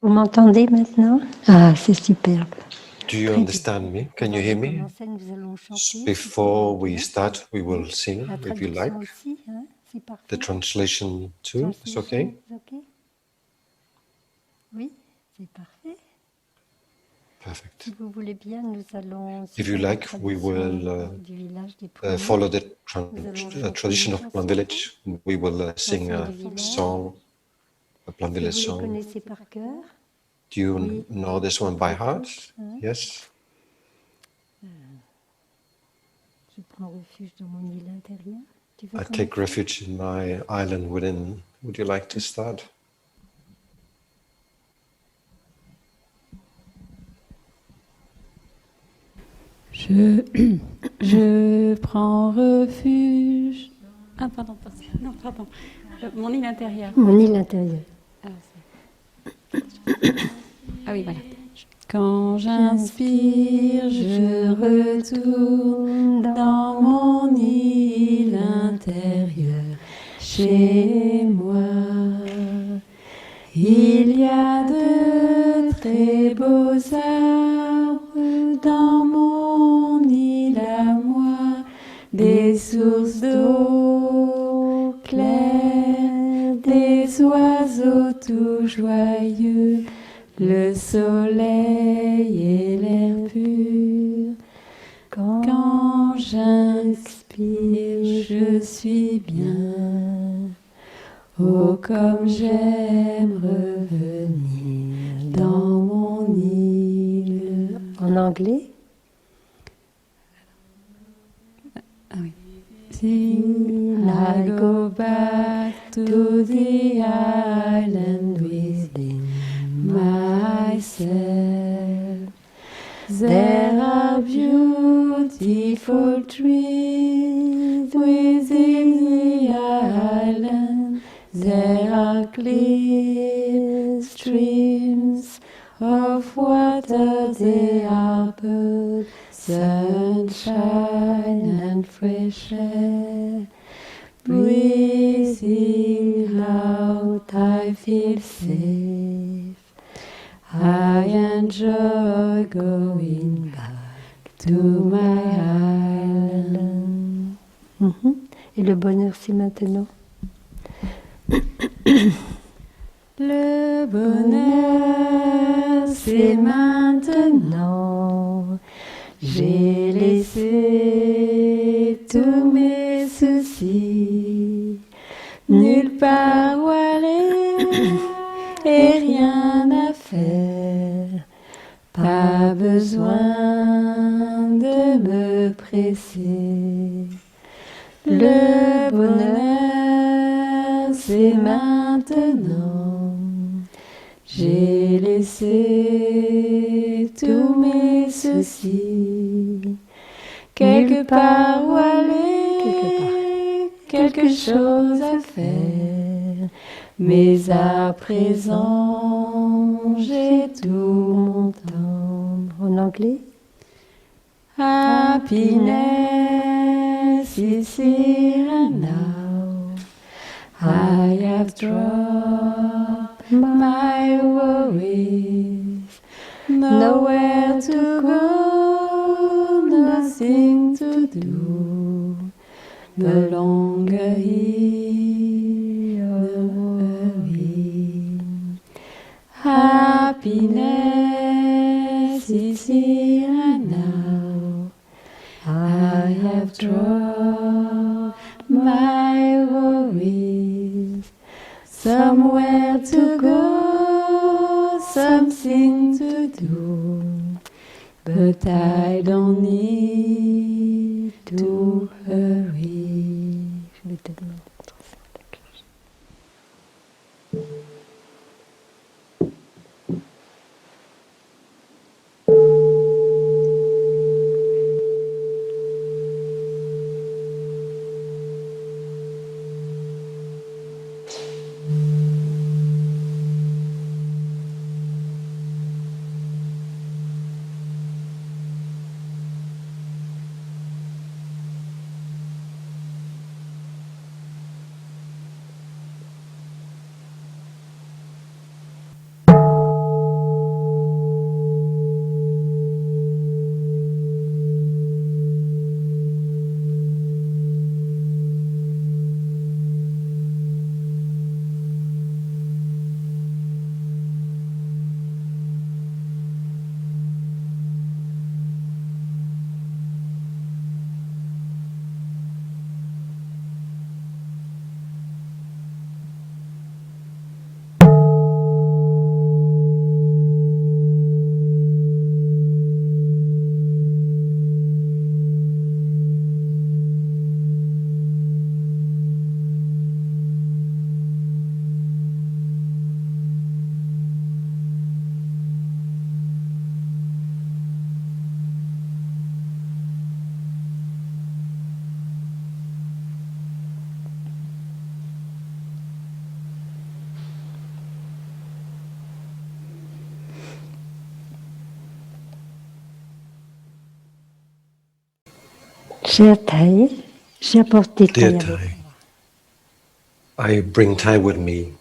Vous m'entendez maintenant? Ah, c'est superbe. Do you understand me? Can you hear me? Before we start, we will sing, if you like. The translation too, is okay? Oui, c'est parfait. Perfect. Si vous voulez bien, nous allons... If you like, we will follow the tradition of Plum Village. We will sing a song, a Plum Village song. Vous les connaissez par cœur? Do you know this one by heart? Yes? Je prends refuge dans mon île intérieure. I take refuge in my island within. Would you like to start? Je prends refuge. Ah, pardon. Non, pardon. Mon île intérieure. Mon île intérieure. Ah oui, voilà. Quand j'inspire, je retourne dans mon île intérieure, chez moi. Il y a de très beaux arbres dans mon île à moi, des sources d'eau claire, des oiseaux tout joyeux, le soleil et l'air pur. Quand j'inspire, je suis bien. Oh, comme j'aime revenir dans mon île. En anglais? Ah oui. I go back to the island within myself. There are beautiful trees within the island. There are clear streams of water. There are birds, sunshine and fresh air. Breathing out, I feel safe. I enjoy going back to my island. Et le bonheur, c'est maintenant? Le bonheur, c'est maintenant. J'ai laissé tous mes soucis, nulle part où aller et rien à faire. Pas besoin de me presser. Le bonheur, c'est maintenant. J'ai laissé tous mes soucis. Quelque part où aller, quelque chose à faire. Mais à présent, j'ai tout mon temps. En anglais? Happiness is here and now. I have dropped my worries. Nowhere to go, nothing to do. No longer here worry. Happiness is here and now. I have dropped my worries. Somewhere to go, something to do. But I don't need to hurry. Je vais te demander de transcender la cloche. Cher Thai, j'ai apporté Thai Dear avec Thai, moi. I bring Thai with me.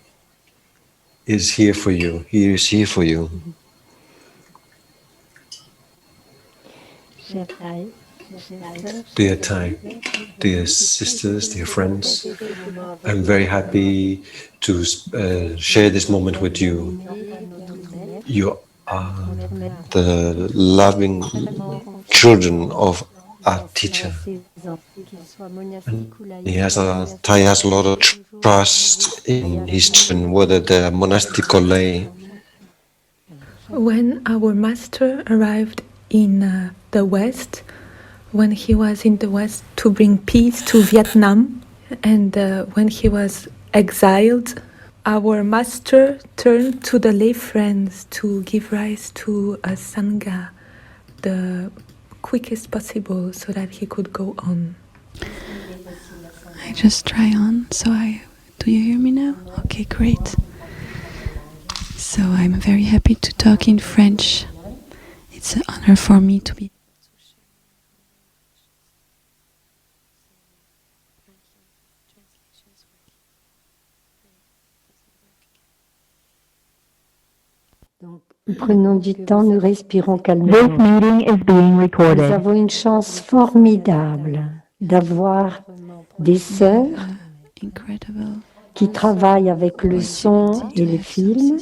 He is here for you. He is here for you. Cher Thai, chère sœur, Dear Thai, dear sisters, dear friends, I'm very happy to share this moment with you. You are the loving children of our teacher. And Thai has a lot of trust in his children, whether they're monastic or lay. When our master arrived in the West, when he was in the West to bring peace to Vietnam, and when he was exiled, our master turned to the lay friends to give rise to a sangha the quickest possible so that he could go on. I just try on. Do you hear me now? Okay, great. So I'm very happy to talk in French. It's an honor for me to be. Donc, prenons du temps, nous respirons calmement. This meeting is being Nous recorded. avons une chance formidable d'avoir des sœurs Incredible qui travaillent avec le son et les films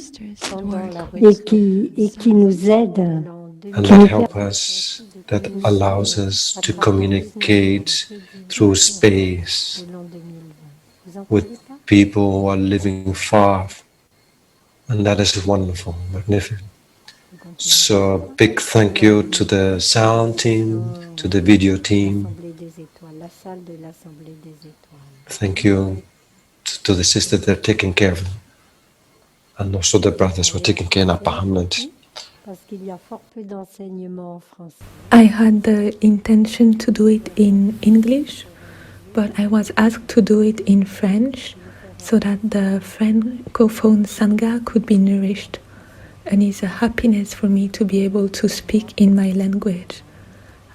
et qui nous aident. And that help us, that allows us to communicate through space with people who are living far. And that is wonderful, magnificent. So a big thank you to the sound team, to the video team. Thank you to the sisters that are taking care of them. And also the brothers who are taking care of Bahamut. I had the intention to do it in English, but I was asked to do it in French so that the Francophone Sangha could be nourished. And it's a happiness for me to be able to speak in my language.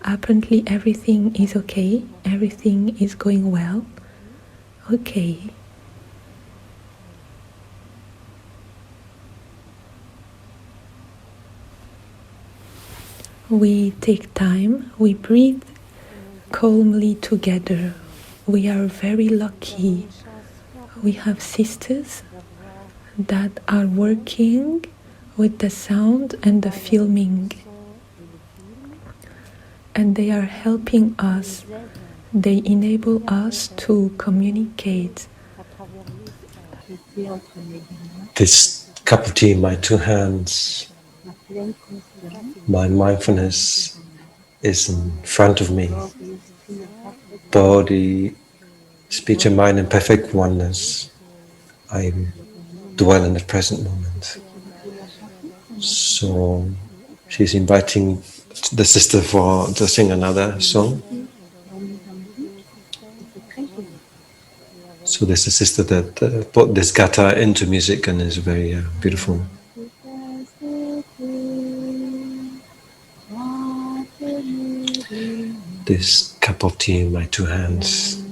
Apparently everything is okay, everything is going well. Okay. We take time, we breathe calmly together. We are very lucky. We have sisters that are working with the sound and the filming. And they are helping us. They enable us to communicate. This cup of tea in my two hands, my mindfulness is in front of me. Body, speech and mind in perfect oneness. I dwell in the present moment. So she's inviting the sister to sing another song. So there's a sister that put this guitar into music and is very beautiful. This cup of tea in my two hands,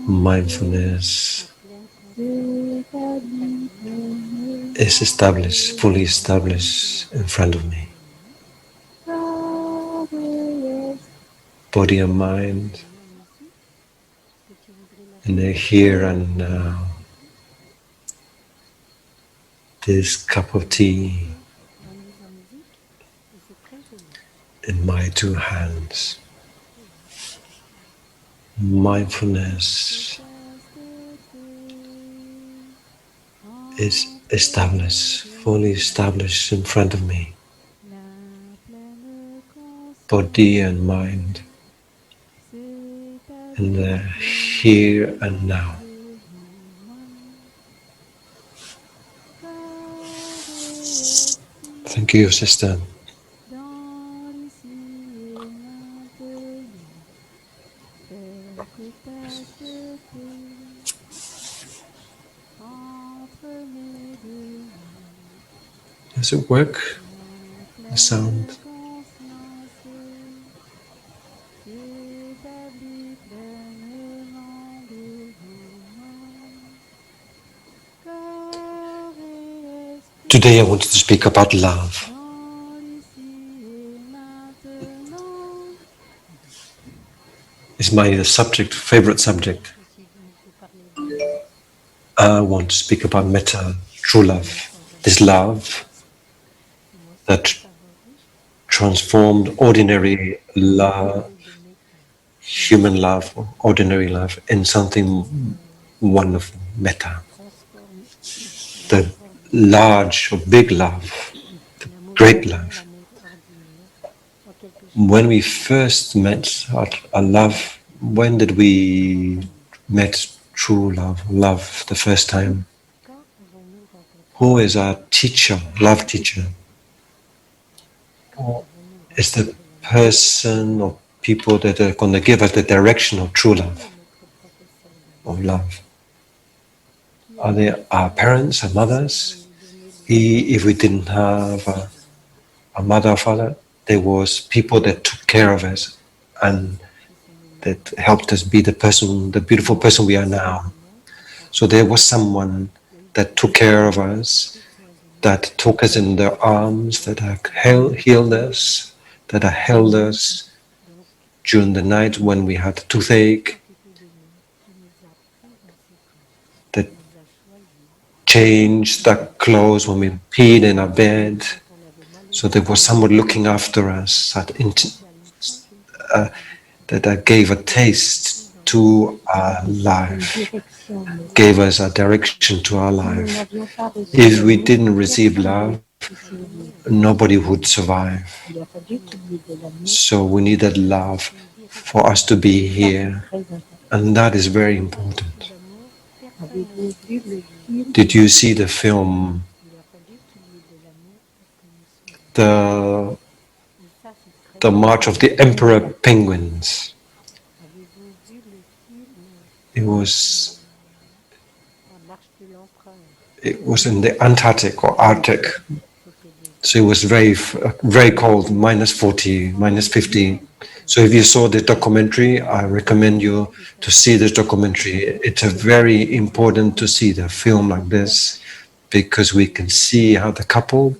mindfulness is established, fully established in front of me. Body and mind in the here and now. This cup of tea in my two hands. Mindfulness is established, fully established in front of me. Body and mind in the here and now. Thank you, sister. Does it work? The sound? Today I wanted to speak about love. It's my favorite subject. I want to speak about metta, true love. This love that transformed ordinary love, human love, ordinary love, in something wonderful, metta. The large or big love, the great love. When we first met our love, when did we met true love the first time? Who is our teacher, love teacher? Is the person or people that are going to give us the direction of true love, of love? Are they our parents, our mothers? If we didn't have a mother or father, there was people that took care of us and that helped us be the beautiful person we are now. So there was someone that took care of us, that took us in their arms, that healed us, that held us during the night when we had toothache, that changed our clothes when we peed in our bed. So there was someone looking after us that gave a taste to our life, gave us a direction to our life. If we didn't receive love, nobody would survive. So we needed love for us to be here, and that is very important. Did you see the film, the March of the Emperor Penguins? It was in the Antarctic or Arctic, so it was very cold, -40, -50. So if you saw the documentary, I recommend you to see this documentary. It's very important to see the film like this, because we can see how the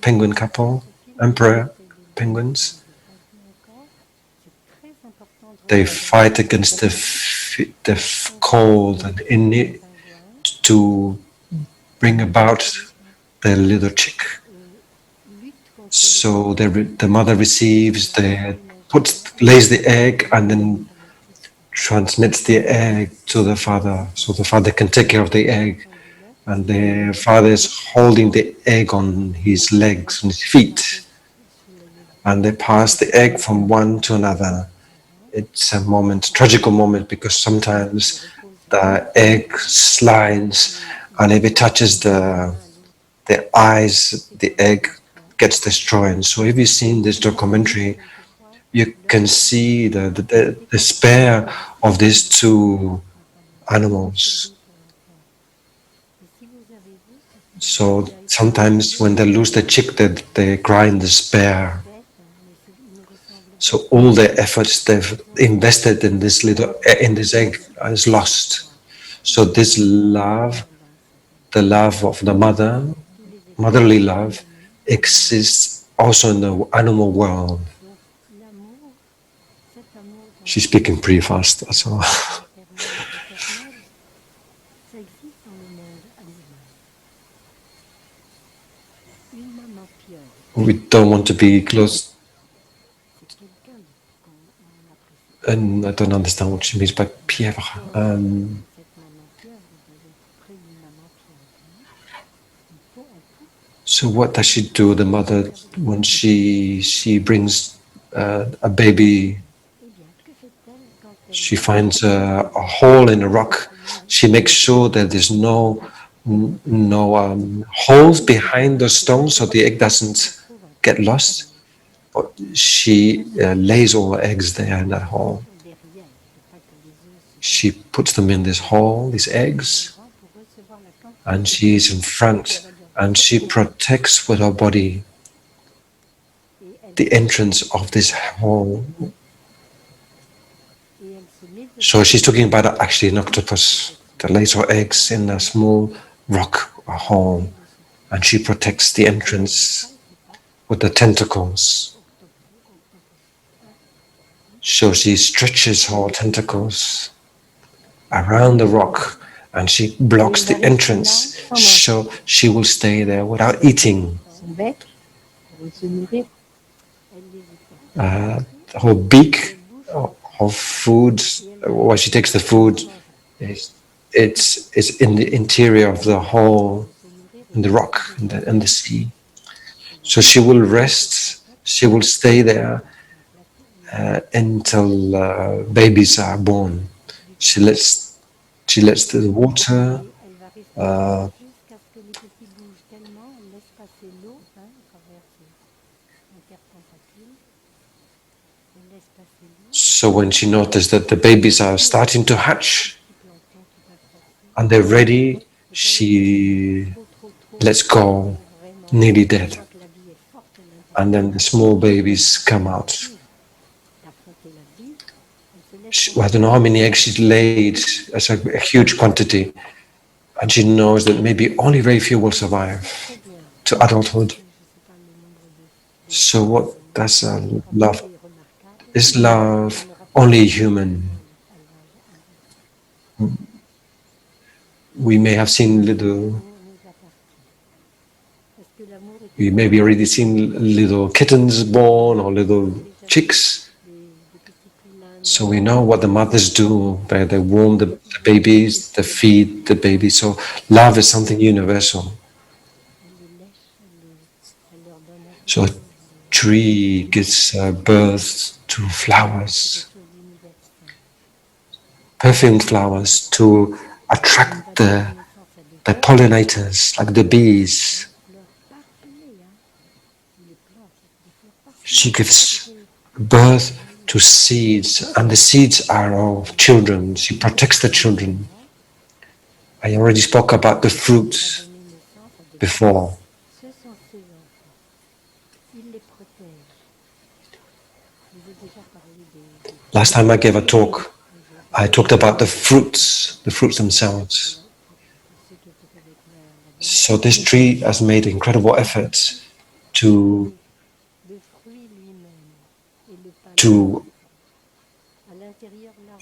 penguin couple, emperor penguins, they fight against the cold and in it to bring about their little chick. So the mother lays the egg and then transmits the egg to the father, so the father can take care of the egg. And the father is holding the egg on his legs, on his feet, and they pass the egg from one to another. It's a tragical moment, because sometimes the egg slides, and if it touches the eyes, the egg gets destroyed. So if you've seen this documentary, you can see the despair of these two animals. So sometimes when they lose the chick, they cry in despair. So all the efforts they've invested in this egg is lost. So this love, the love of the motherly love, exists also in the animal world. She's speaking pretty fast, so. We don't want to be close, and I don't understand what she means by pieuvre. So what does she do, the mother, when she brings a baby? She finds a hole in a rock. She makes sure that there's no holes behind the stones, so the egg doesn't get lost. But she lays all the eggs there in that hole. She puts them in this hole, these eggs, and she's in front, and she protects with her body the entrance of this hole. So she's talking about actually an octopus that lays her eggs in a small rock hole. and she protects the entrance with the tentacles. So she stretches her tentacles around the rock and she blocks the entrance, so she will stay there without eating. Her beak of food, while she takes the food, it's in the interior of the hole, in the rock, in the sea. So she will rest, she will stay there until babies are born. She lets the water so when she noticed that the babies are starting to hatch and they're ready, she lets go, nearly dead. And then the small babies come out. I don't know how many eggs she's laid, it's a huge quantity. And she knows that maybe only very few will survive to adulthood. So what does love? Is love only human? We may have seen we maybe already seen little kittens born or little chicks. So we know what the mothers do. They warm the babies, they feed the babies. So love is something universal. So a tree gives birth to flowers, perfumed flowers, to attract the pollinators, like the bees. She gives birth to seeds, and the seeds are of children. She protects the children. I already spoke about the fruits before. Last time I gave a talk, I talked about the fruits themselves. So this tree has made incredible efforts to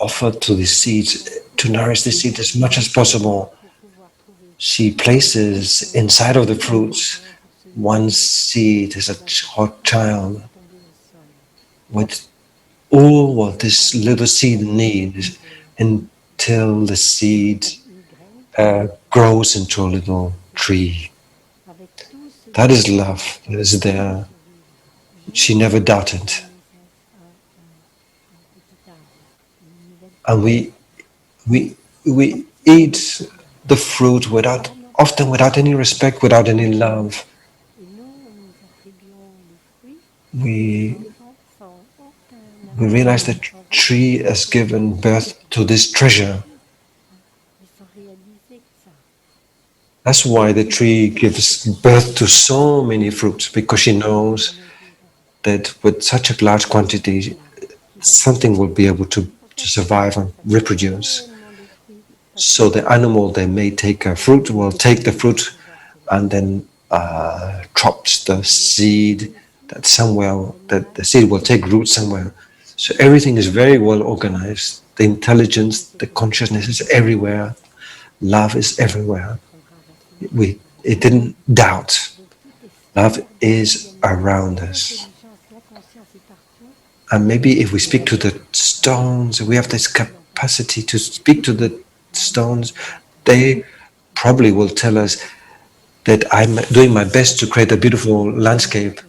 offer to the seeds, to nourish the seed as much as possible. She places inside of the fruits one seed as a hot child with all what this little seed needs until the seed grows into a little tree. That is love that is there. She never doubted. And we eat the fruit often without any respect, without any love. We realize that tree has given birth to this treasure. That's why the tree gives birth to so many fruits, because she knows that with such a large quantity, something will be able to survive and reproduce. So the animal that may take a fruit will take the fruit and then drops the seed that the seed will take root somewhere. So everything is very well organized. The intelligence, the consciousness is everywhere. Love is everywhere. It didn't doubt. Love is around us. And maybe if we speak to the stones, we have this capacity to speak to the stones, they probably will tell us that I'm doing my best to create a beautiful landscape.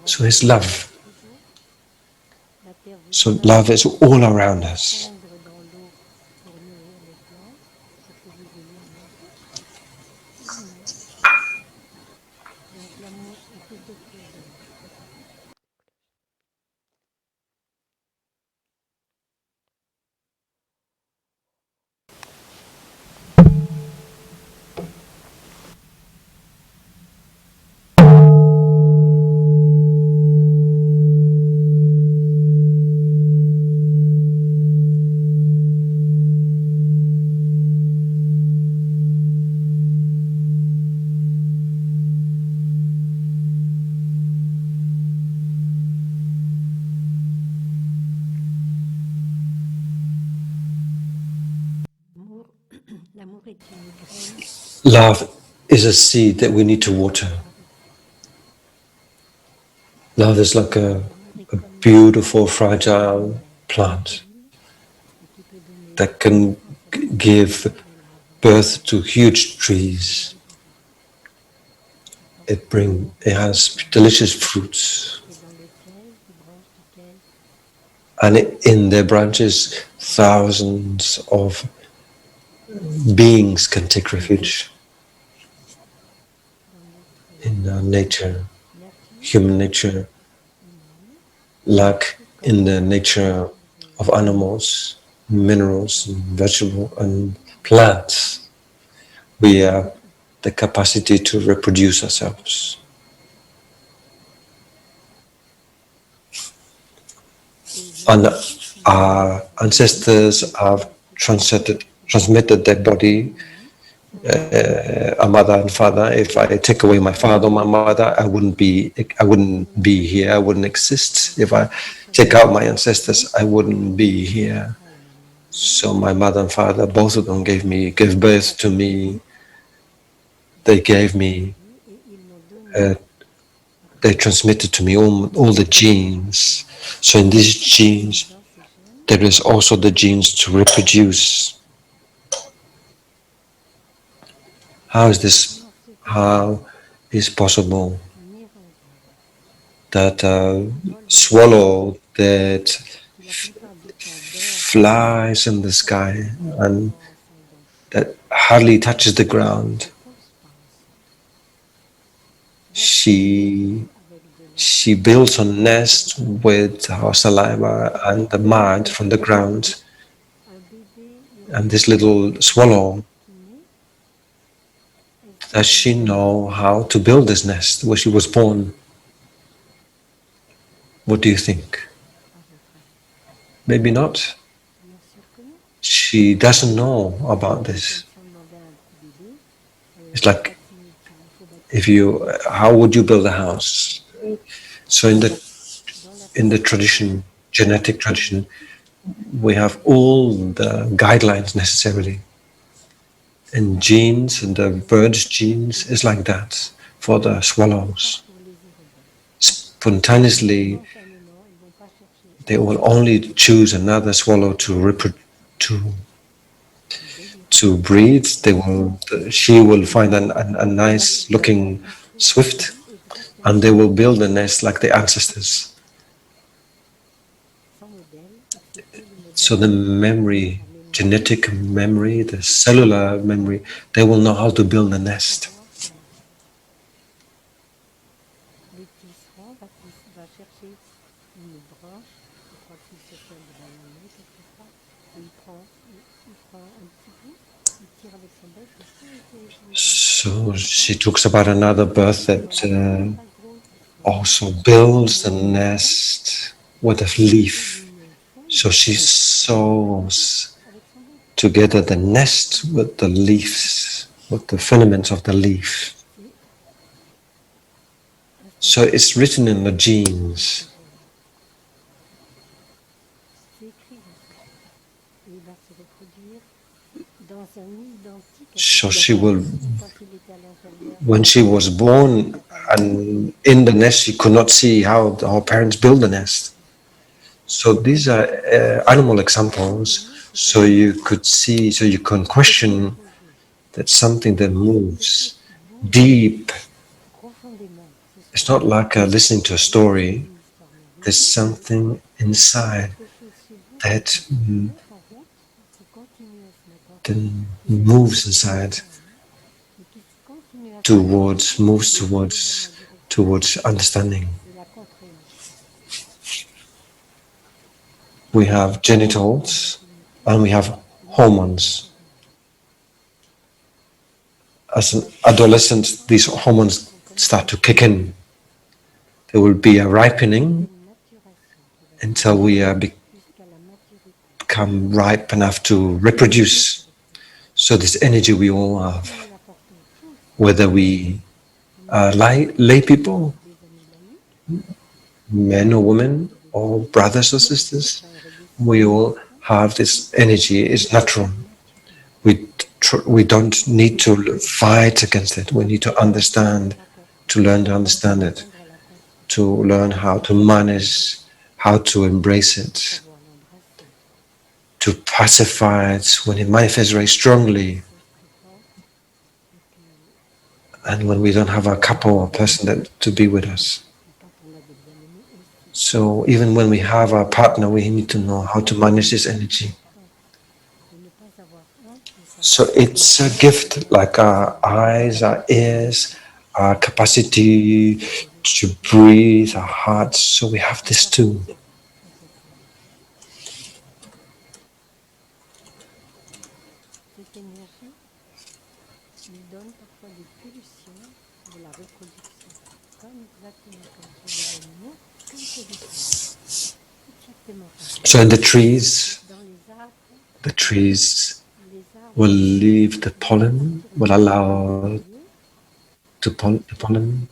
So it's love. So love is all around us. Love is a seed that we need to water. Love is like a beautiful, fragile plant that can give birth to huge trees. It has delicious fruits, and in their branches, thousands of beings can take refuge in nature, human nature, like in the nature of animals, minerals, and vegetables, and plants. We have the capacity to reproduce ourselves. And our ancestors have transmitted their body, a mother and father. If I take away my father or my mother, I wouldn't be here. I wouldn't exist. If I take out my ancestors, I wouldn't be here. So my mother and father, both of them gave birth to me. They gave me, they transmitted to me all the genes. So in these genes, there is also the genes to reproduce. How is this? How is possible that a swallow that flies in the sky and that hardly touches the ground, she builds a nest with her saliva and the mud from the ground, and this little swallow, does she know how to build this nest where she was born? What do you think? Maybe not. She doesn't know about this. It's like, how would you build a house? So in the tradition, genetic tradition, we have all the guidelines necessarily. And genes, and the bird's genes is like that for the swallows. Spontaneously, they will only choose another swallow to breed. She will find a nice looking swift, and they will build a nest like the ancestors. So the memory, genetic memory, the cellular memory, they will know how to build a nest. So she talks about another bird that also builds the nest with a leaf. So she sews together the nest with the leaves, with the filaments of the leaf. So it's written in the genes. So she will, when she was born and in the nest, she could not see how her parents build the nest. So these are animal examples. So you could see, so you can question that something that moves deep. It's not like listening to a story. There's something inside that moves inside towards understanding. We have genitals and we have hormones. As an adolescent, these hormones start to kick in. There will be a ripening until we become ripe enough to reproduce. So this energy we all have, whether we are lay people, men or women, or brothers or sisters, we all have this energy. It's natural. We we don't need to fight against it. We need to understand, to learn to understand it, to learn how to manage, how to embrace it, to pacify it when it manifests very strongly, and when we don't have a couple or person that to be with us. So even when we have a partner, we need to know how to manage this energy. So it's a gift, like our eyes, our ears, our capacity to breathe, our hearts. So we have this too. So in the trees will leave the pollen, will allow the pollen.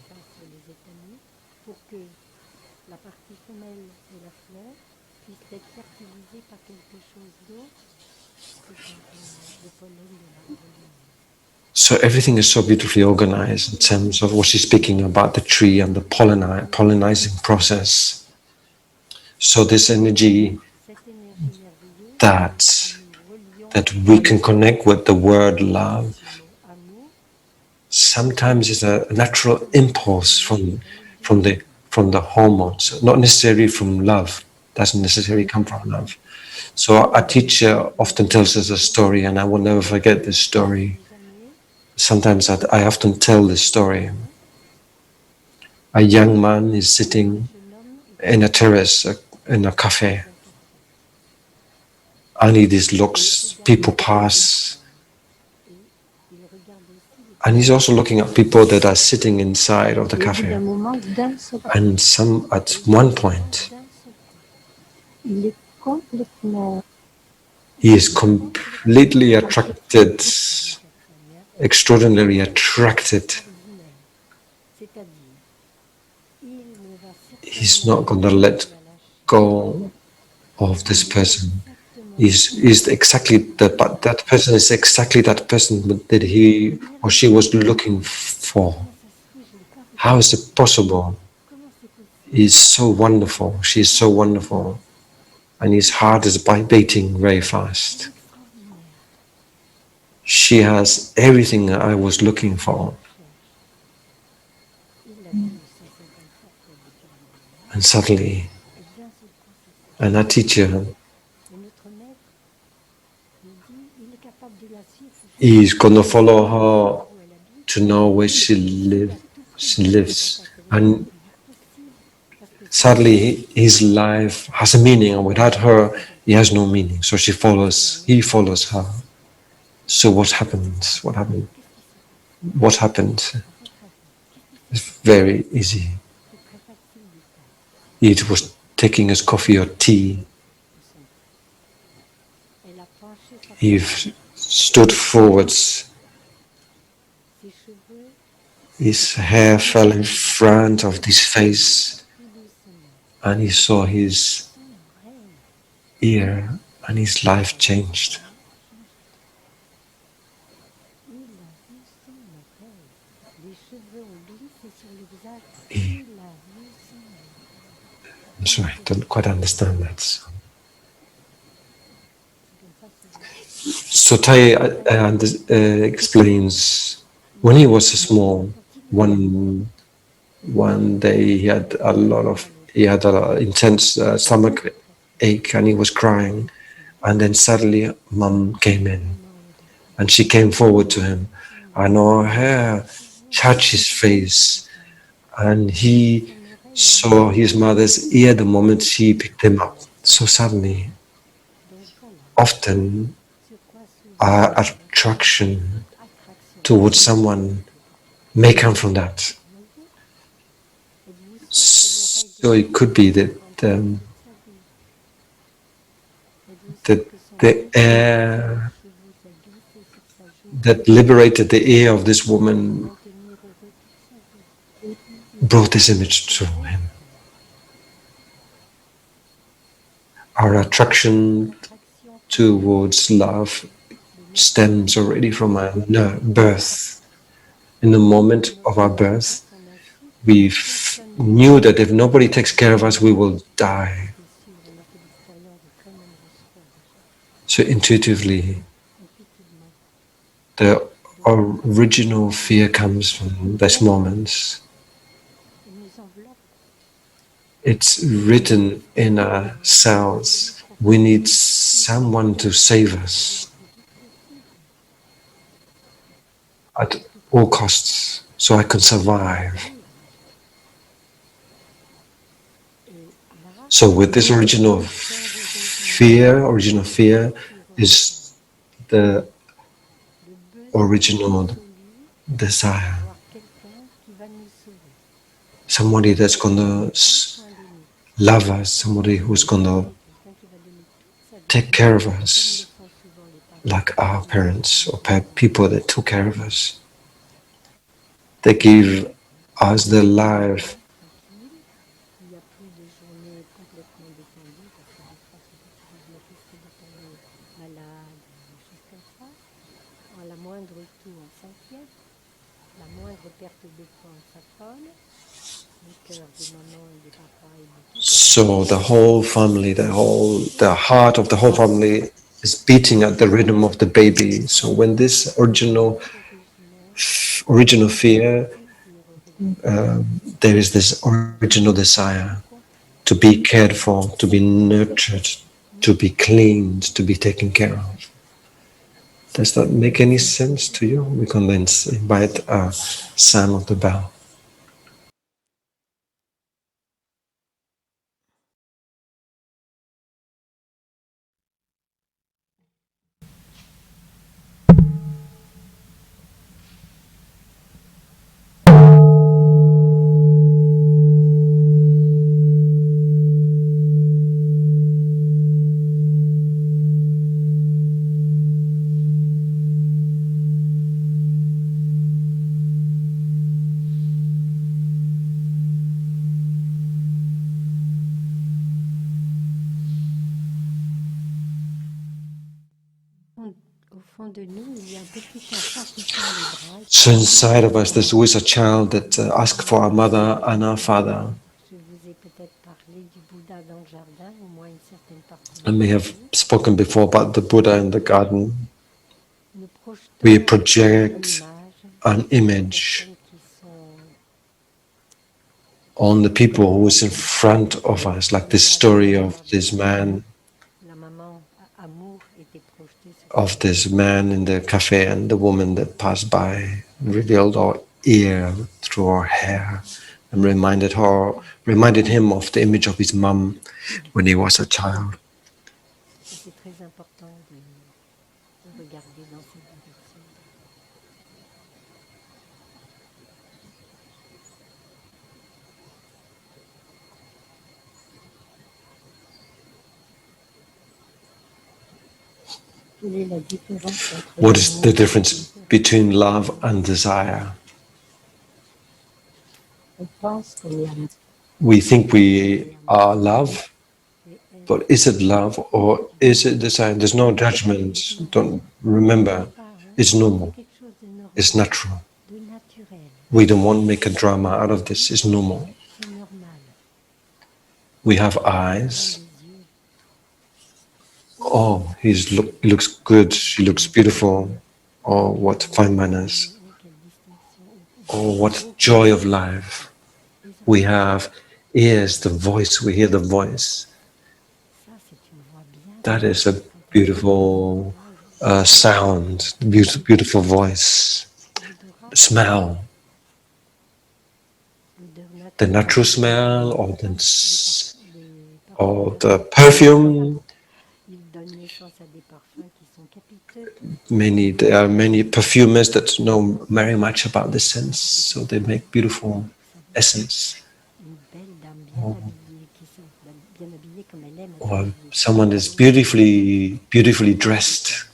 So everything is so beautifully organized in terms of what she's speaking about, the tree and the pollinizing process. So this energy that we can connect with the word love sometimes is a natural impulse from the hormones, not necessarily from love. Doesn't necessarily come from love. So a teacher often tells us a story, and I will never forget this story. Sometimes I often tell this story. A young man is sitting in a terrace in a cafe, and he just looks, people pass, and he's also looking at people that are sitting inside of the cafe. And some, at one point, he is completely attracted, extraordinarily attracted. He's not going to let go of this person. Is exactly that, but that person is exactly that person that he or she was looking for. How is it possible? He's so wonderful. She's so wonderful, and his heart is beating very fast. She has everything I was looking for. And suddenly, and that teacher, is going to follow her to know where she lives. And suddenly his life has a meaning, and without her, he has no meaning. So he follows her. So what happened? What happened? It's very easy. It was taking his coffee or tea. He stood forwards. His hair fell in front of his face, and he saw his ear, and his life changed. I'm sorry, I don't quite understand that. So Tai explains, when he was small, one day he had an intense stomach ache, and he was crying, and then suddenly Mum came in, and she came forward to him, and her hair touched his face, and he saw his mother's ear the moment she picked him up. So suddenly, often our attraction towards someone may come from that. So it could be that the air that liberated the ear of this woman brought this image to him. Our attraction towards love stems already from our birth. In the moment of our birth, we knew that if nobody takes care of us, we will die. So intuitively, the original fear comes from these moments. It's written in our cells. We need someone to save us at all costs, so I can survive. So with this original fear is the original desire. Somebody that's going to love us, somebody who's going to take care of us, like our parents or people that took care of us. They give us their life. So the whole family, the heart of the whole family is beating at the rhythm of the baby. So when this original fear, there is this original desire to be cared for, to be nurtured, to be cleaned, to be taken care of. Does that make any sense to you? We can then invite a sound of the bell. So inside of us, there's always a child that asks for our mother and our father. I may have spoken before about the Buddha in the garden. We project an image on the people who is in front of us, like this story of this man in the cafe and the woman that passed by, revealed our ear through her hair, and reminded him of the image of his mum when he was a child. What is the difference between love and desire? We think we are love, but is it love or is it desire? There's no judgment. Don't remember, it's normal, it's natural. We don't want to make a drama out of this, it's normal. We have eyes. Oh, he looks good, she looks beautiful. Oh, what fine manners. Oh, what joy of life. We have ears, the voice, we hear the voice. That is a beautiful sound, beautiful voice. Smell. The natural smell or the perfume. There are many perfumers that know very much about the sense, so they make beautiful essence. Or someone is beautifully dressed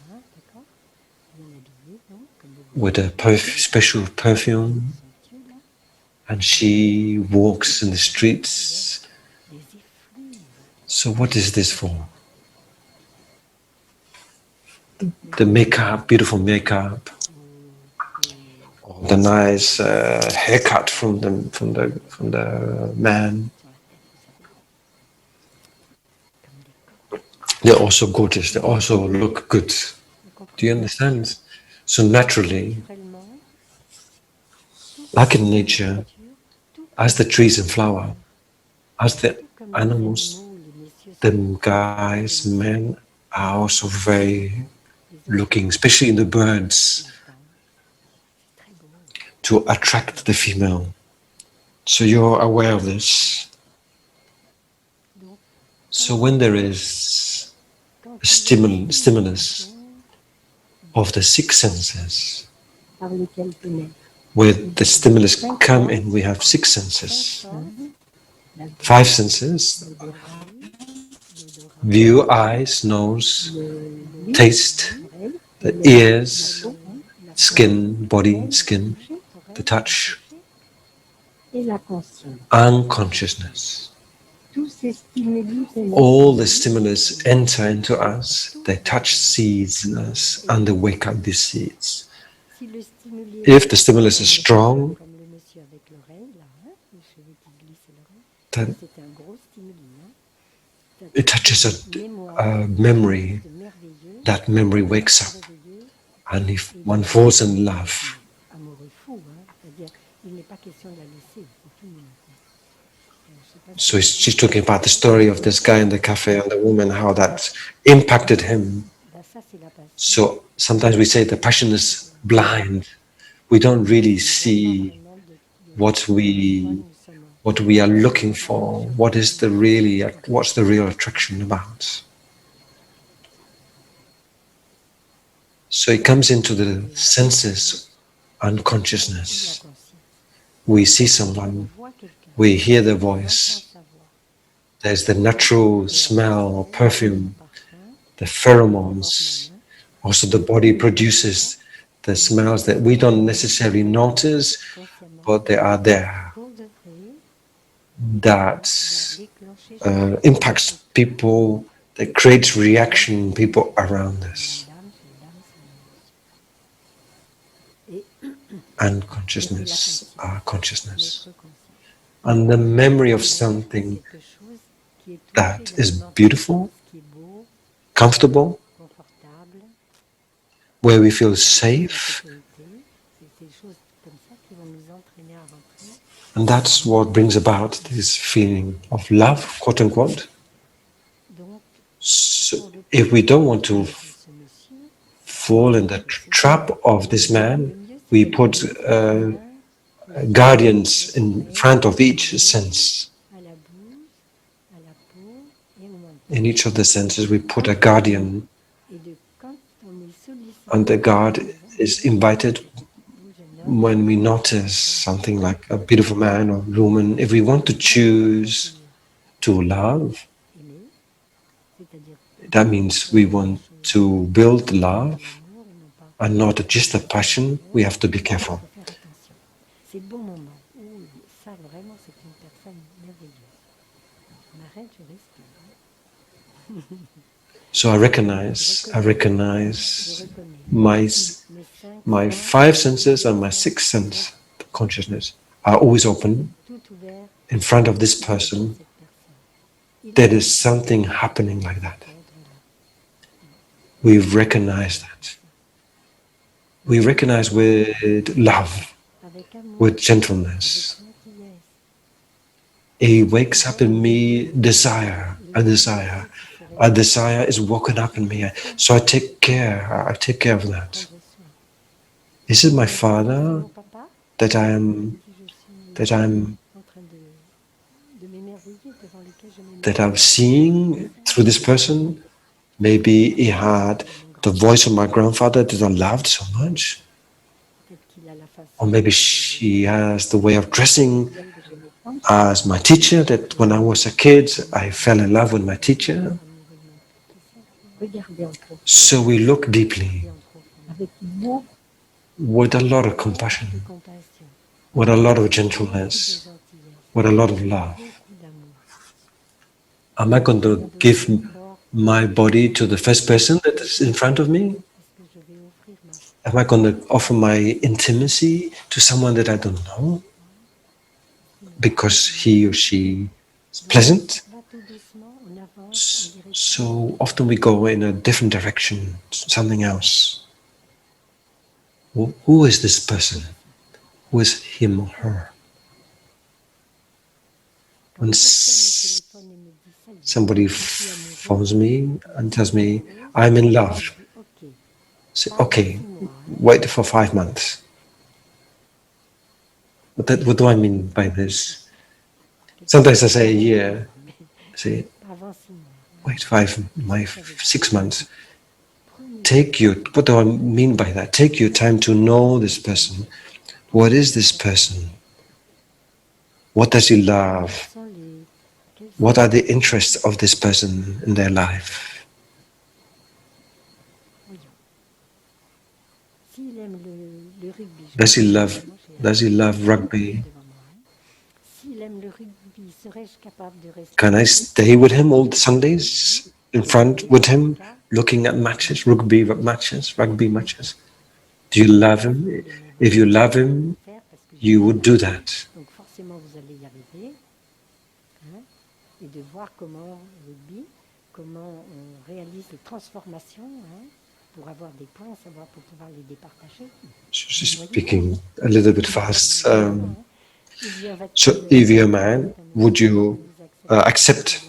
with a special perfume, and she walks in the streets. So what is this for? the makeup, beautiful makeup, or the nice haircut from the man. They're also gorgeous. They also look good. Do you understand? So naturally, like in nature, as the trees and flower, as the animals, the guys, men are also very looking, especially in the birds, to attract the female. So you're aware of this. So when there is a stimulus of the six senses, where the stimulus come in, we have six senses. Five senses: view, eyes, nose, taste, the ears, skin, body, skin, the touch, and consciousness. All the stimulus enter into us, they touch seeds in us, and they wake up these seeds. If the stimulus is strong, then it touches a memory. That memory wakes up, and if one falls in love, so she's talking about the story of this guy in the cafe and the woman, how that impacted him. So sometimes we say the passion is blind. We don't really see what we are looking for. What's the real attraction about? So it comes into the senses and consciousness. We see someone, we hear their voice. There's the natural smell or perfume, the pheromones. Also the body produces the smells that we don't necessarily notice, but they are there. That impacts people, that creates reaction in people around us. And consciousness, our consciousness. And the memory of something that is beautiful, comfortable, where we feel safe. And that's what brings about this feeling of love, quote unquote. So if we don't want to fall in the trap of this man, we put guardians in front of each sense. In each of the senses we put a guardian, and the guard is invited when we notice something like a beautiful man or woman. If we want to choose to love, that means we want to build love and not just a passion. We have to be careful. So I recognize my five senses and my sixth sense, the consciousness, are always open in front of this person. There is something happening like that. We recognize that. We recognize with love, with gentleness. It wakes up in me desire, a desire. A desire is woken up in me. So I take care of that. Is it my father that I'm seeing through this person? Maybe he had the voice of my grandfather that I loved so much. Or maybe she has the way of dressing as my teacher, that when I was a kid, I fell in love with my teacher. So we look deeply with a lot of compassion, with a lot of gentleness, with a lot of love. Am I going to give my body to the first person that is in front of me? Am I going to offer my intimacy to someone that I don't know because he or she is pleasant? So often we go in a different direction, something else. Who is this person? Who is him or her? When somebody phones me and tells me, I'm in love, say, okay, wait for 5 months. What do I mean by this? Sometimes I say a year. I say, wait 6 months. What do I mean by that? Take your time to know this person. What is this person? What does he love? What are the interests of this person in their life? Does he love rugby? Can I stay with him all the Sundays in front with him, looking at matches, rugby matches? Do you love him? If you love him, you would do that. She's speaking a little bit fast. So, if you're a man, would you accept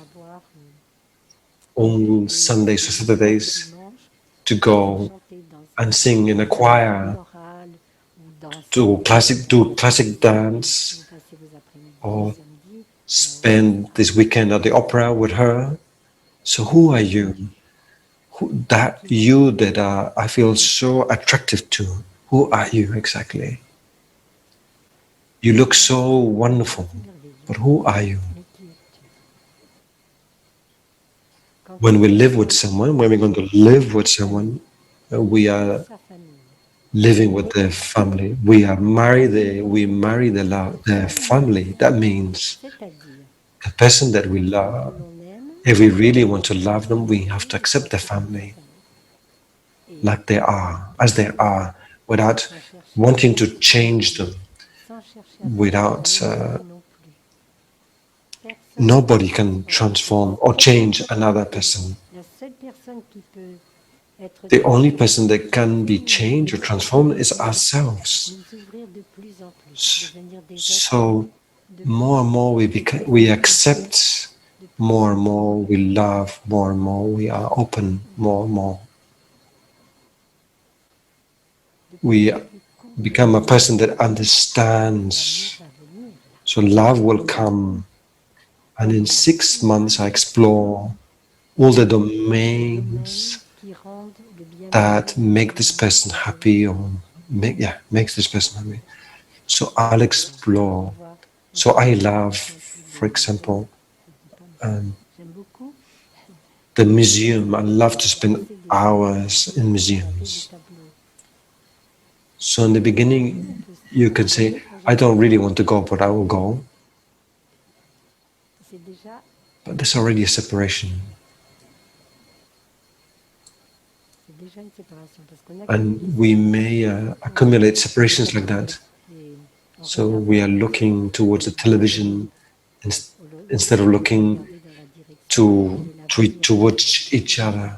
on Sundays or Saturdays to go and sing in a choir, do classic dance, or spend this weekend at the opera with her? So who are you? That I feel so attractive to. Who are you exactly? You look so wonderful, but who are you? When we live with someone, when we're going to live with someone, we are living with their family. We marry their family. That means the person that we love, if we really want to love them, we have to accept their family like they are, as they are, without wanting to change them, without nobody can transform or change another person. The only person that can be changed or transformed is ourselves. So more and more we accept, more and more we love, more and more we are open, more and more we become a person that understands. So love will come, and in 6 months I explore all the domains that make this person happy, or makes this person happy. So I'll explore. So I love, for example, the museum. I love to spend hours in museums. So in the beginning, you can say, I don't really want to go, but I will go. But there's already a separation. And we may accumulate separations like that. So we are looking towards the television instead of looking towards each other.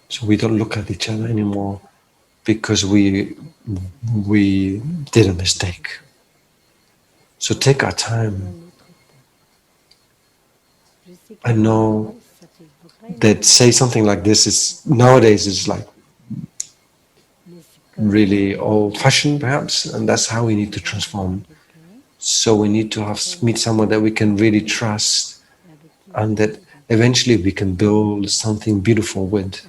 So we don't look at each other anymore because we did a mistake. So take our time. I know that say something like this is nowadays is like really old-fashioned, perhaps, and that's how we need to transform. So we need to meet someone that we can really trust, and that eventually we can build something beautiful with.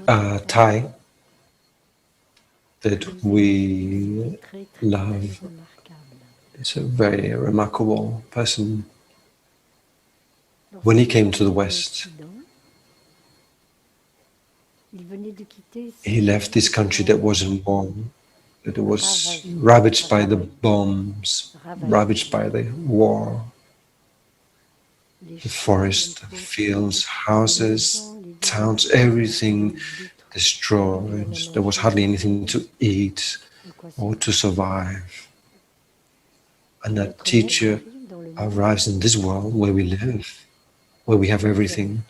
a Thai that we love. It's a very remarkable person. When he came to the West, he left this country that was in war, that was ravaged by the bombs, ravaged by the war. The forest, fields, houses, towns, everything destroyed. There was hardly anything to eat or to survive. And that teacher arrives in this world where we live, where we have everything.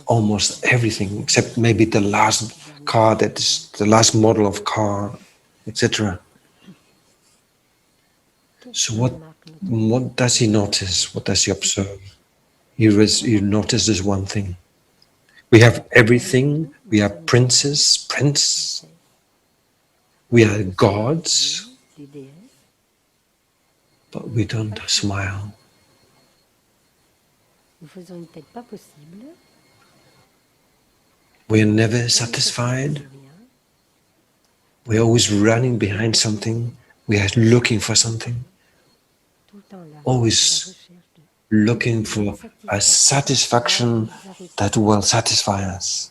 Almost everything, except maybe the last car, that is the last model of car, etc. So what does he notice? What does he observe? He notices one thing. We have everything. We are princes, prince. We are gods, but we don't smile. We are never satisfied. We are always running behind something. We are looking for something. Always looking for a satisfaction that will satisfy us.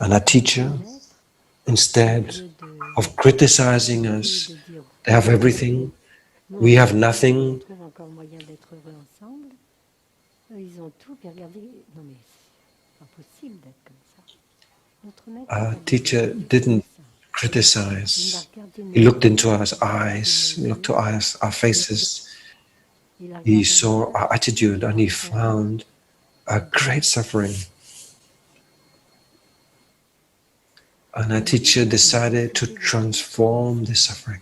And a teacher, instead of criticizing us, they have everything, we have nothing. Our teacher didn't criticize. He looked into our eyes, he looked to our faces. He saw our attitude and he found a great suffering. And our teacher decided to transform this suffering,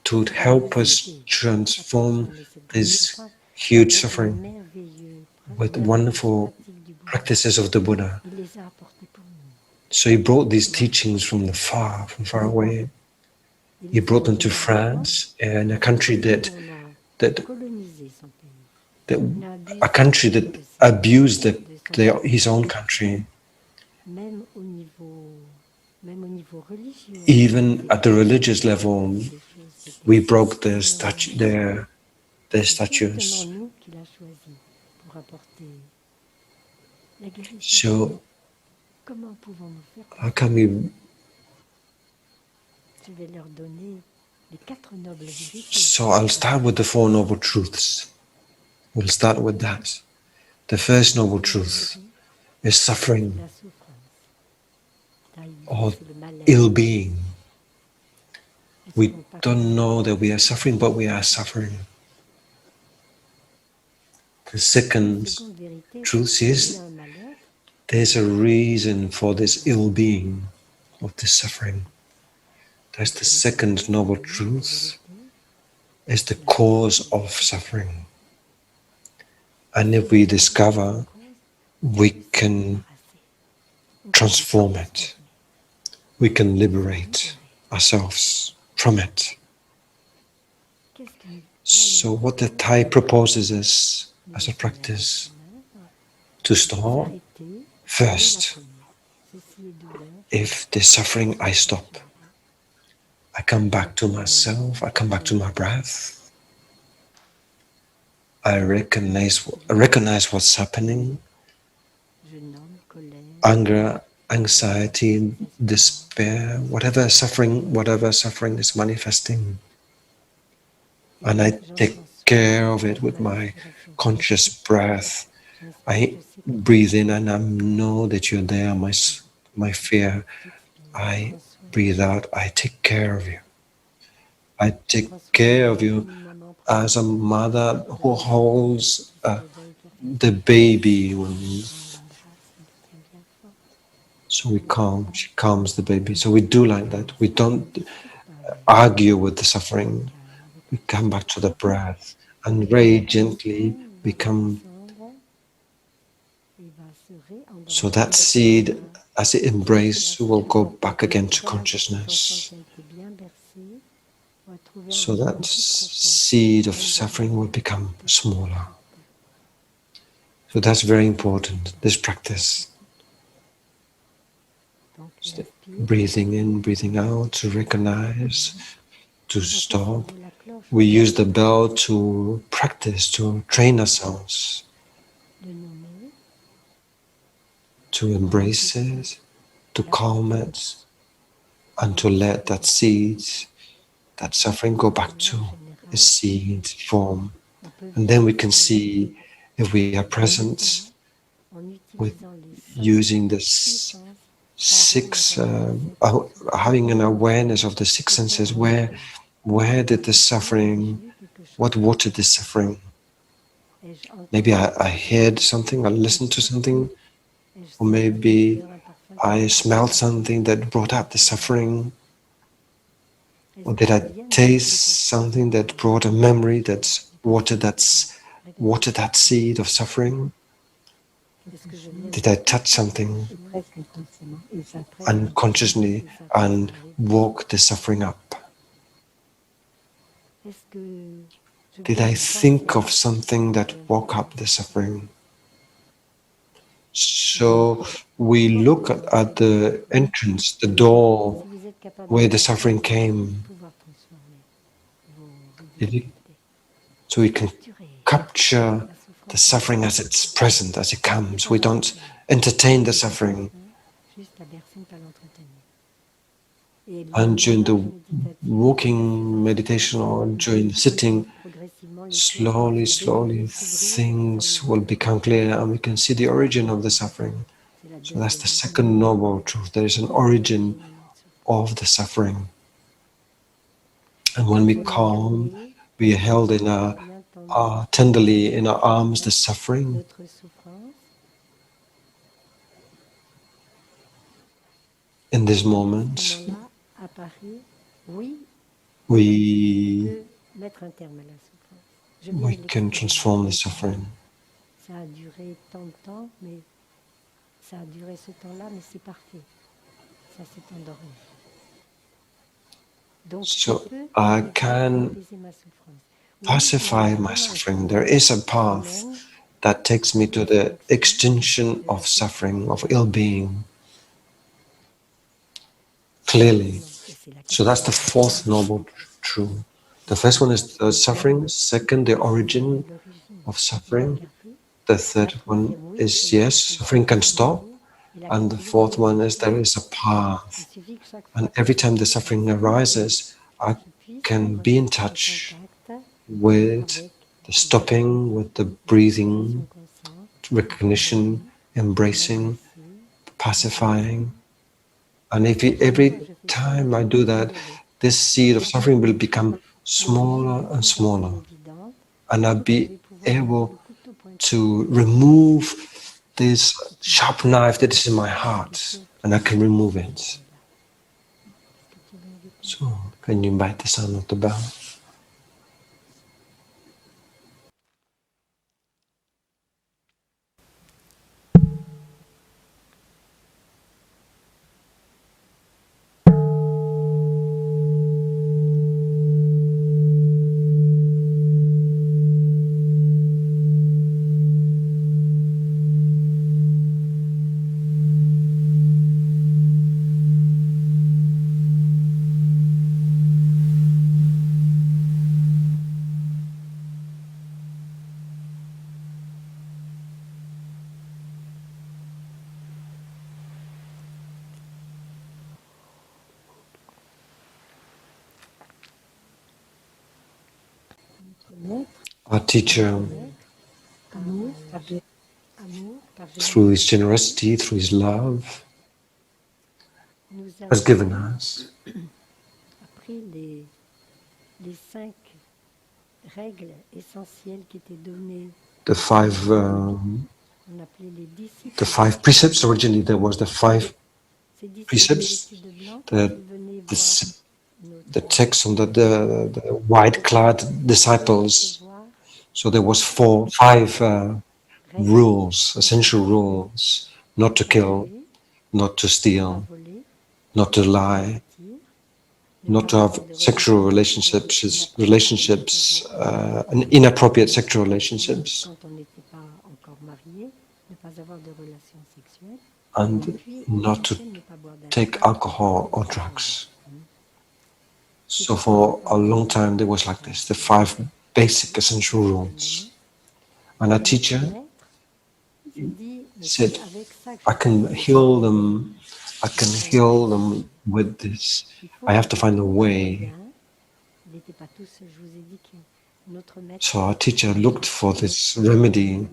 to help us transform this huge suffering with wonderful practices of the Buddha. So he brought these teachings from far away. He brought them to France, in a country that abused his own country. Even at the religious level, we broke their statues. So how can we? So I'll start with the Four Noble Truths. We'll start with that. The first noble truth is suffering or ill-being. We don't know that we are suffering, but we are suffering. The second truth is there's a reason for this ill-being, of this suffering. That's the second noble truth. It's the cause of suffering. And if we discover, we can transform it. We can liberate ourselves from it. So what the Thai proposes is, as a practice, to stop first. If there's suffering, I stop. I come back to myself, I come back to my breath. I recognize what's happening. Anger, anxiety, despair, whatever suffering is manifesting. And I take care of it with my conscious breath. I breathe in and I know that you're there, my fear. I breathe out, I take care of you. I take care of you as a mother who holds the baby. So she calms the baby. So we do like that. We don't argue with the suffering. We come back to the breath and very gently become. So that seed, as it embraces, will go back again to consciousness. so that seed of suffering will become smaller. So that's very important, this practice. Breathing in, breathing out, to recognize, to stop. We use the bell to practice, to train ourselves, to embrace it, to calm it, and to let that seed, that suffering go back to a seed form. And then we can see if we are present with using this six, having an awareness of the six senses. Where did the suffering, what watered the suffering? Maybe I heard something, I listened to something, or maybe I smelled something that brought up the suffering, or did I taste something that brought a memory that watered that seed of suffering? Did I touch something unconsciously and woke the suffering up? Did I think of something that woke up the suffering? So we look at the entrance, the door where the suffering came. So we can capture the suffering as it's present, as it comes. We don't entertain the suffering. And during the walking meditation or during sitting, slowly, slowly, things will become clear and we can see the origin of the suffering. So that's the second noble truth. There is an origin of the suffering. And when we calm, we held in tenderly in our arms the suffering. In this moment, we can transform the suffering. So I can pacify my suffering. There is a path that takes me to the extinction of suffering, of ill-being, clearly. So that's the fourth noble truth. The first one is the suffering. Second, the origin of suffering. The third one is, yes, suffering can stop. And the fourth one is there is a path. And every time the suffering arises, I can be in touch with the stopping, with the breathing, recognition, embracing, pacifying. And every time I do that, this seed of suffering will become smaller and smaller. And I'll be able to remove this sharp knife that is in my heart, and I can remove it. So, can you invite the sound of the bell? Our teacher, through his generosity, through his love, has given us the five precepts. Originally, there was the five precepts, the text on the white-clad disciples. So there was five rules, essential rules: not to kill, not to steal, not to lie, not to have sexual relationships, and inappropriate sexual relationships, and not to take alcohol or drugs. So for a long time there was like this, the 5 basic essential rules. And our teacher said, I can heal them with this. I have to find a way. So our teacher looked for this remedy.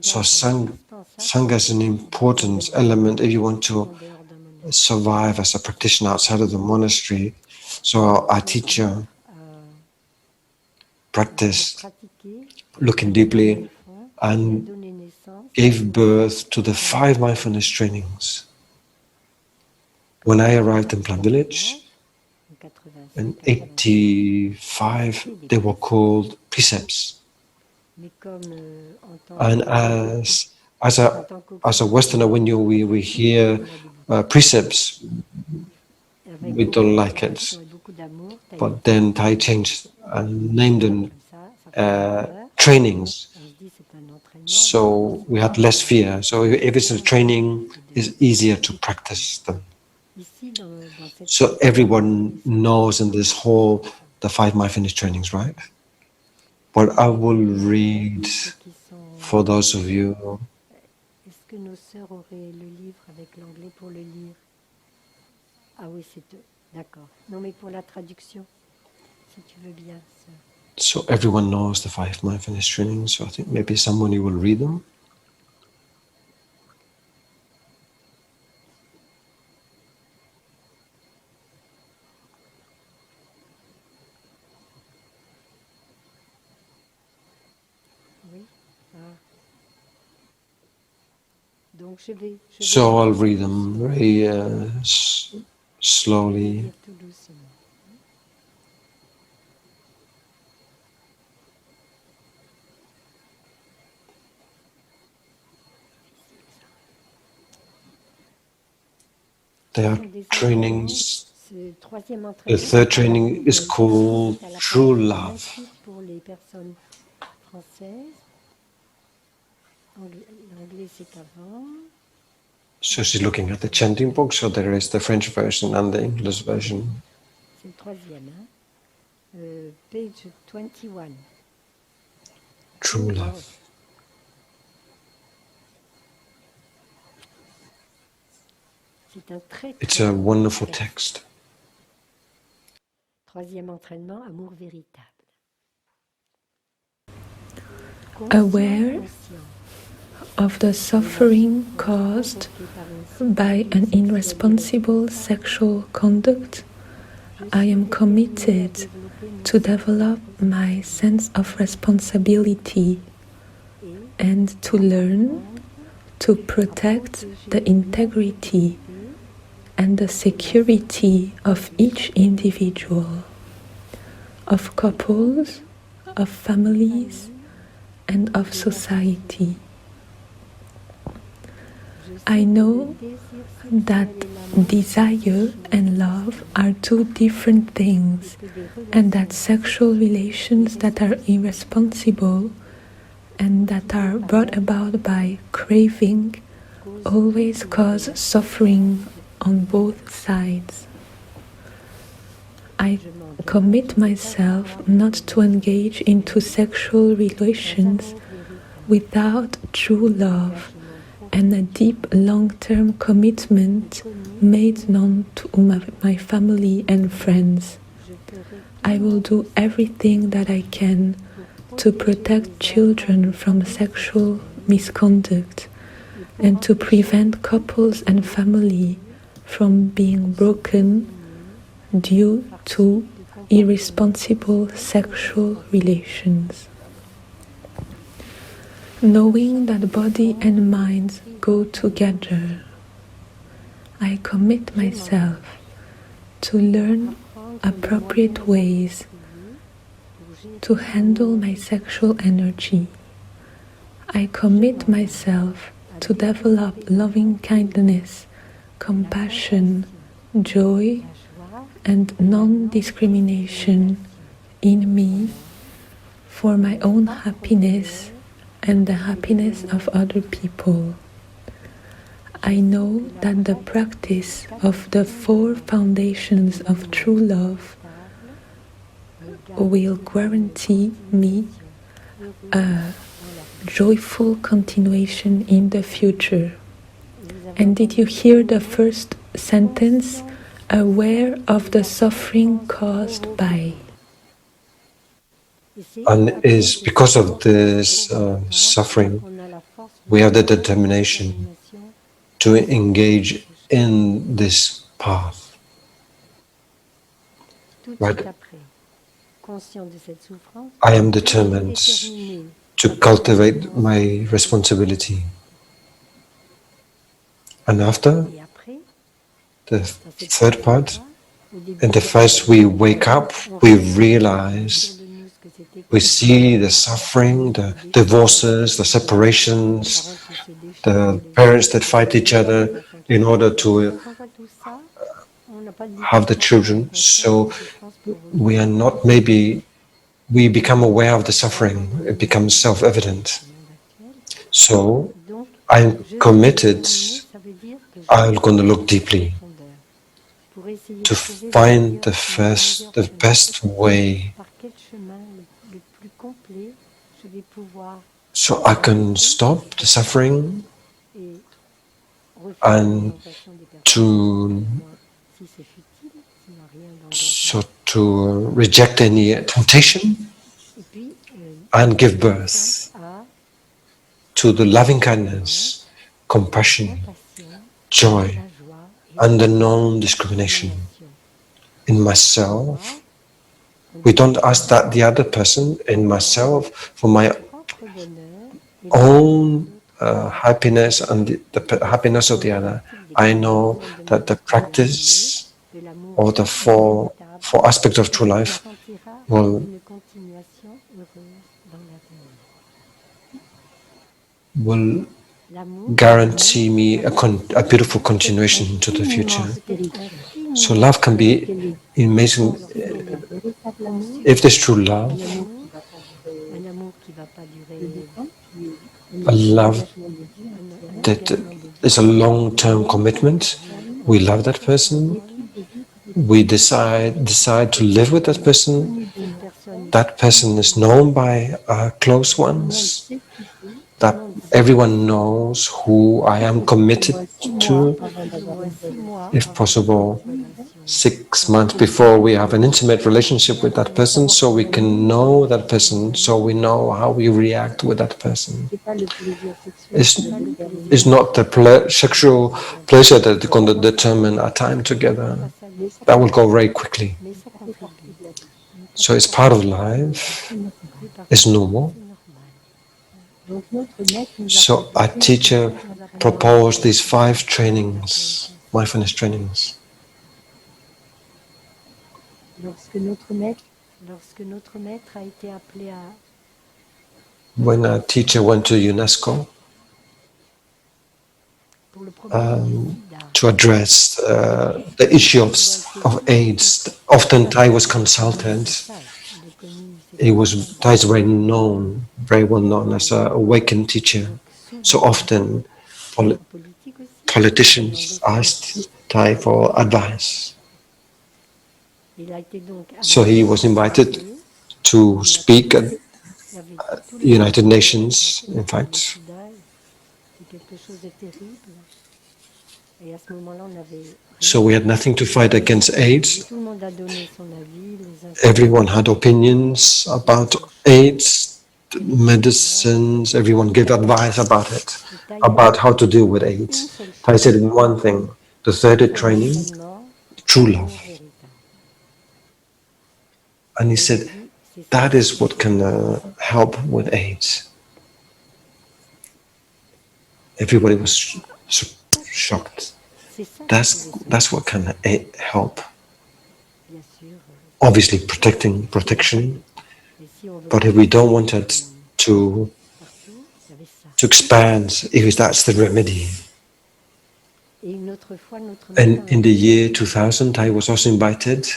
So Sangha is an important element if you want to survive as a practitioner outside of the monastery. So our teacher practiced looking deeply and gave birth to the 5 mindfulness trainings. When I arrived in Plum village in 85, they were called precepts. And as a Westerner, when we hear precepts, we don't like it. But then Thai changed and named them trainings. So we had less fear. So if it's a training, it's easier to practice them. So everyone knows in this hall the 5 mindfulness trainings, right? But I will read for those of you. So everyone knows the 5 mindfulness trainings, so I think maybe somebody will read them. So I'll read them very slowly. There are trainings. The 3rd training is called True Love. So she's looking at the chanting book, so there is the French version and the English version. Page 21. True Love. It's a wonderful text. Troisième entraînement, amour véritable. Aware of the suffering caused by an irresponsible sexual conduct, I am committed to develop my sense of responsibility and to learn to protect the integrity and the security of each individual, of couples, of families, and of society. I know that desire and love are 2 different things, and that sexual relations that are irresponsible and that are brought about by craving always cause suffering on both sides. I commit myself not to engage into sexual relations without true love and a deep long-term commitment made known to my family and friends. I will do everything that I can to protect children from sexual misconduct and to prevent couples and family from being broken due to irresponsible sexual relations. Knowing that body and mind go together, I commit myself to learn appropriate ways to handle my sexual energy. I commit myself to develop loving kindness, compassion, joy, and non-discrimination in me for my own happiness and the happiness of other people. I know that the practice of the 4 foundations of true love will guarantee me a joyful continuation in the future. And did you hear the first sentence? Aware of the suffering caused by. And it is because of this suffering, we have the determination to engage in this path. Right? I am determined to cultivate my responsibility. And after, the third part, in the first we wake up, we realize, we see the suffering, the divorces, the separations, the parents that fight each other in order to have the children. So we are not maybe, we become aware of the suffering, it becomes self-evident. So I'm committed, I'm going to look deeply to find the best way so I can stop the suffering and to reject any temptation and give birth to the loving kindness, compassion, joy, and the non-discrimination in myself. We don't ask that the other person, in myself, for my own happiness and the happiness of the other. I know that the practice or the four aspects of true life will guarantee me a beautiful continuation into the future. So love can be amazing. If there's true love, a love that is a long-term commitment, we love that person, we decide to live with that person is known by our close ones, that everyone knows who I am committed to, if possible, 6 months before we have an intimate relationship with that person, so we can know that person, so we know how we react with that person. It's not the sexual pleasure that is going to determine our time together. That will go very quickly. So it's part of life, it's normal. So our teacher proposed these 5 trainings, mindfulness trainings. When our teacher went to UNESCO to address the issue of AIDS, often Thai was consulted. Thai is very well known as an awakened teacher. So often politicians asked Thai for advice. So he was invited to speak at the United Nations, in fact. So we had nothing to fight against AIDS. Everyone had opinions about AIDS, medicines, everyone gave advice about it, about how to deal with AIDS. I said one thing, the third training, true love. And he said, that is what can help with AIDS. Everybody was shocked. That's what can help. Obviously protection, but if we don't want it to to expand, if that's the remedy. And in the year 2000, I was also invited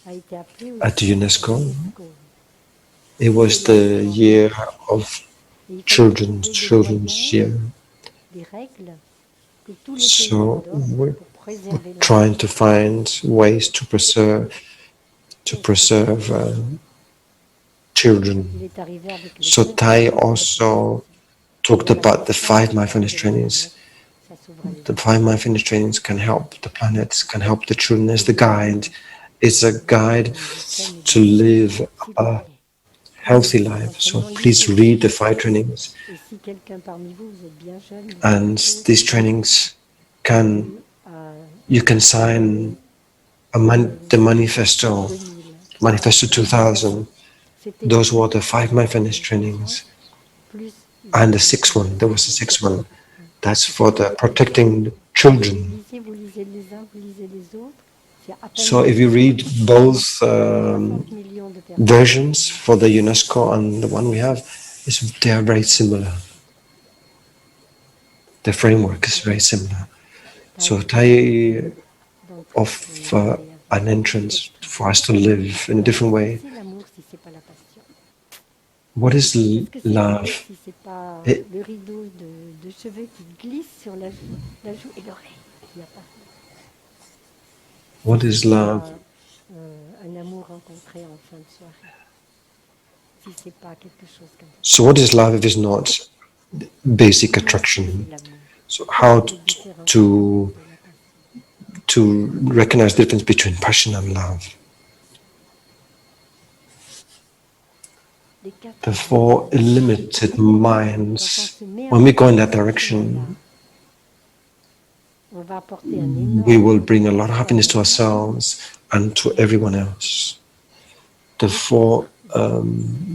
at the UNESCO. It was the year of children's year. So we're trying to find ways to preserve children. So Tai also talked about the 5 mindfulness trainings. The 5 mindfulness trainings can help the planet, can help the children as the guide. It's a guide to live a healthy life. So please read the 5 trainings. And these trainings you can sign the Manifesto 2000. Those were the 5 mindfulness trainings. And the 6th one, there was a 6th one. That's for the protecting children. So if you read both versions for the UNESCO and the one we have, they are very similar. The framework is very similar. So Tai offer an entrance for us to live in a different way. What is love? What is love? So what is love if it's not basic attraction? So how to recognize the difference between passion and love? The 4 illimited minds, when we go in that direction, we will bring a lot of happiness to ourselves and to everyone else. The 4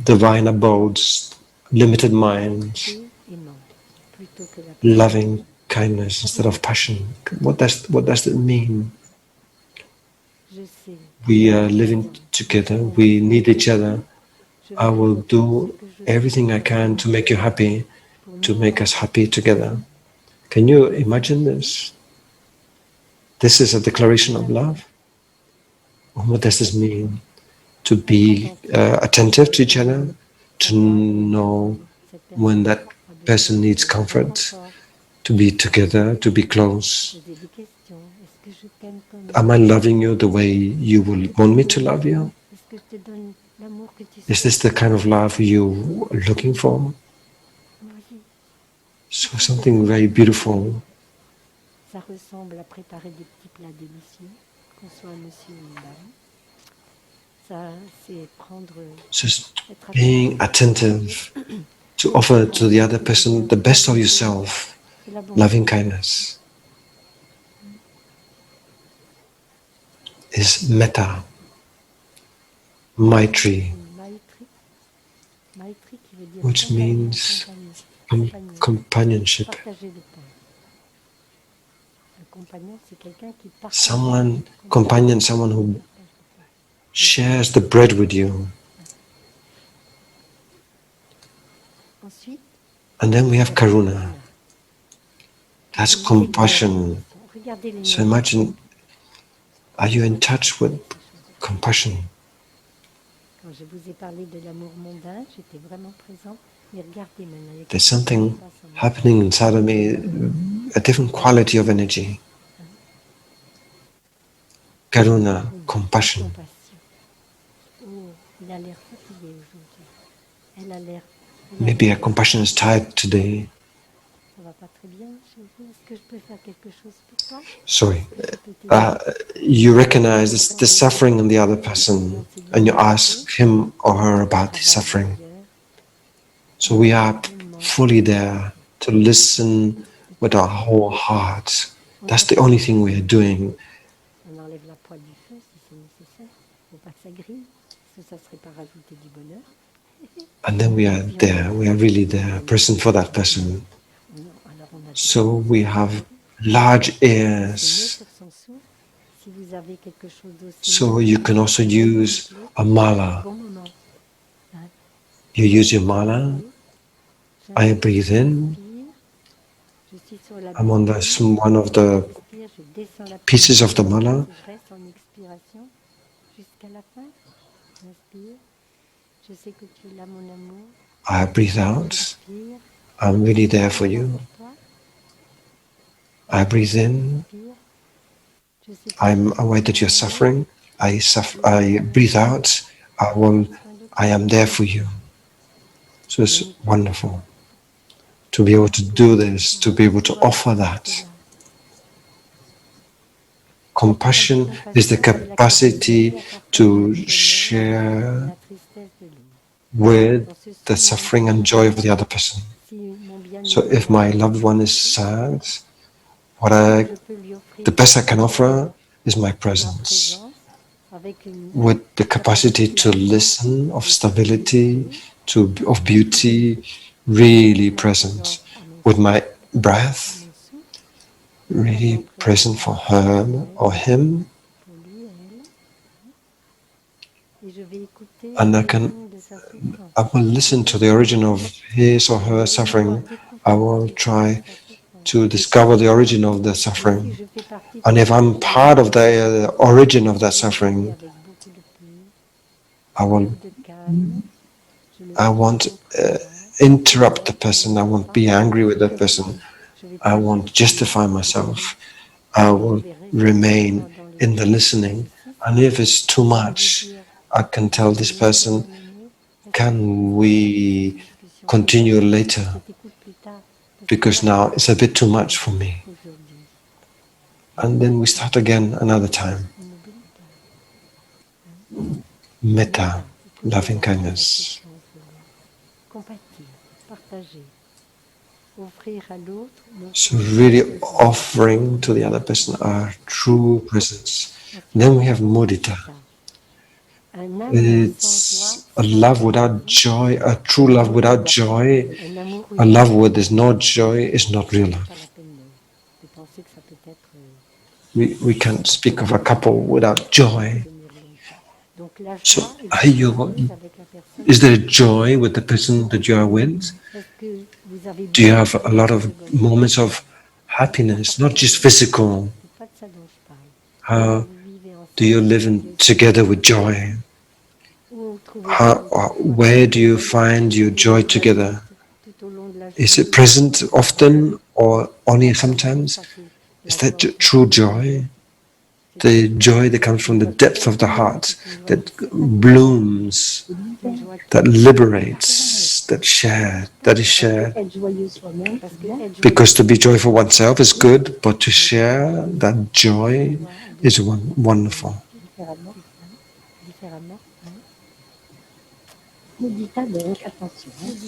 divine abodes, limited minds, loving kindness instead of passion. What does it mean? We are living together, we need each other. I will do everything I can to make you happy, to make us happy together. Can you imagine this? This is a declaration of love. What does this mean? To be attentive to each other, to know when that person needs comfort, to be together, to be close. Am I loving you the way you will want me to love you? Is this the kind of love you are looking for? So something very beautiful. Just being attentive to offer to the other person the best of yourself, loving kindness. Is metta, maitri, which means companionship. Someone who shares the bread with you. And then we have karuna. That's compassion. So imagine, are you in touch with compassion? There's something happening inside of me, a different quality of energy. Karuna, compassion. Maybe a compassion is tired today. Sorry. You recognize the suffering in the other person and you ask him or her about his suffering. So we are fully there to listen with our whole heart. That's the only thing we are doing. And then we are there, we are really there, present for that person. So we have large ears. So you can also use a mala. You use your mala I breathe in. I'm on one of the pieces of the mala. I breathe out. I'm really there for you. I breathe in. I'm aware that you're suffering. I breathe out. I am there for you. So it's wonderful to be able to do this, to be able to offer that. Compassion is the capacity to share with the suffering and joy of the other person. So if my loved one is sad, the best I can offer is my presence, with the capacity to listen, of stability, of beauty, really present, with my breath, really present for her or him, and I will listen to the origin of his or her suffering. I will try to discover the origin of the suffering. And if I'm part of the origin of that suffering, I won't interrupt the person. I won't be angry with that person. I won't justify myself. I will remain in the listening. And if it's too much, I can tell this person, can we continue later? Because now it's a bit too much for me. And then we start again another time. Metta, loving kindness. So really offering to the other person our true presence. Then we have mudita. It's a love without joy, a true love without joy. A love where there's no joy is not real love. We can't speak of a couple without joy. So is there joy with the person that you are with? Do you have a lot of moments of happiness, not just physical? How do you live together with joy? Where do you find your joy together? Is it present often or only sometimes? Is that true joy? The joy that comes from the depth of the heart, that blooms, that liberates, that is shared. Because to be joyful oneself is good, but to share that joy is wonderful.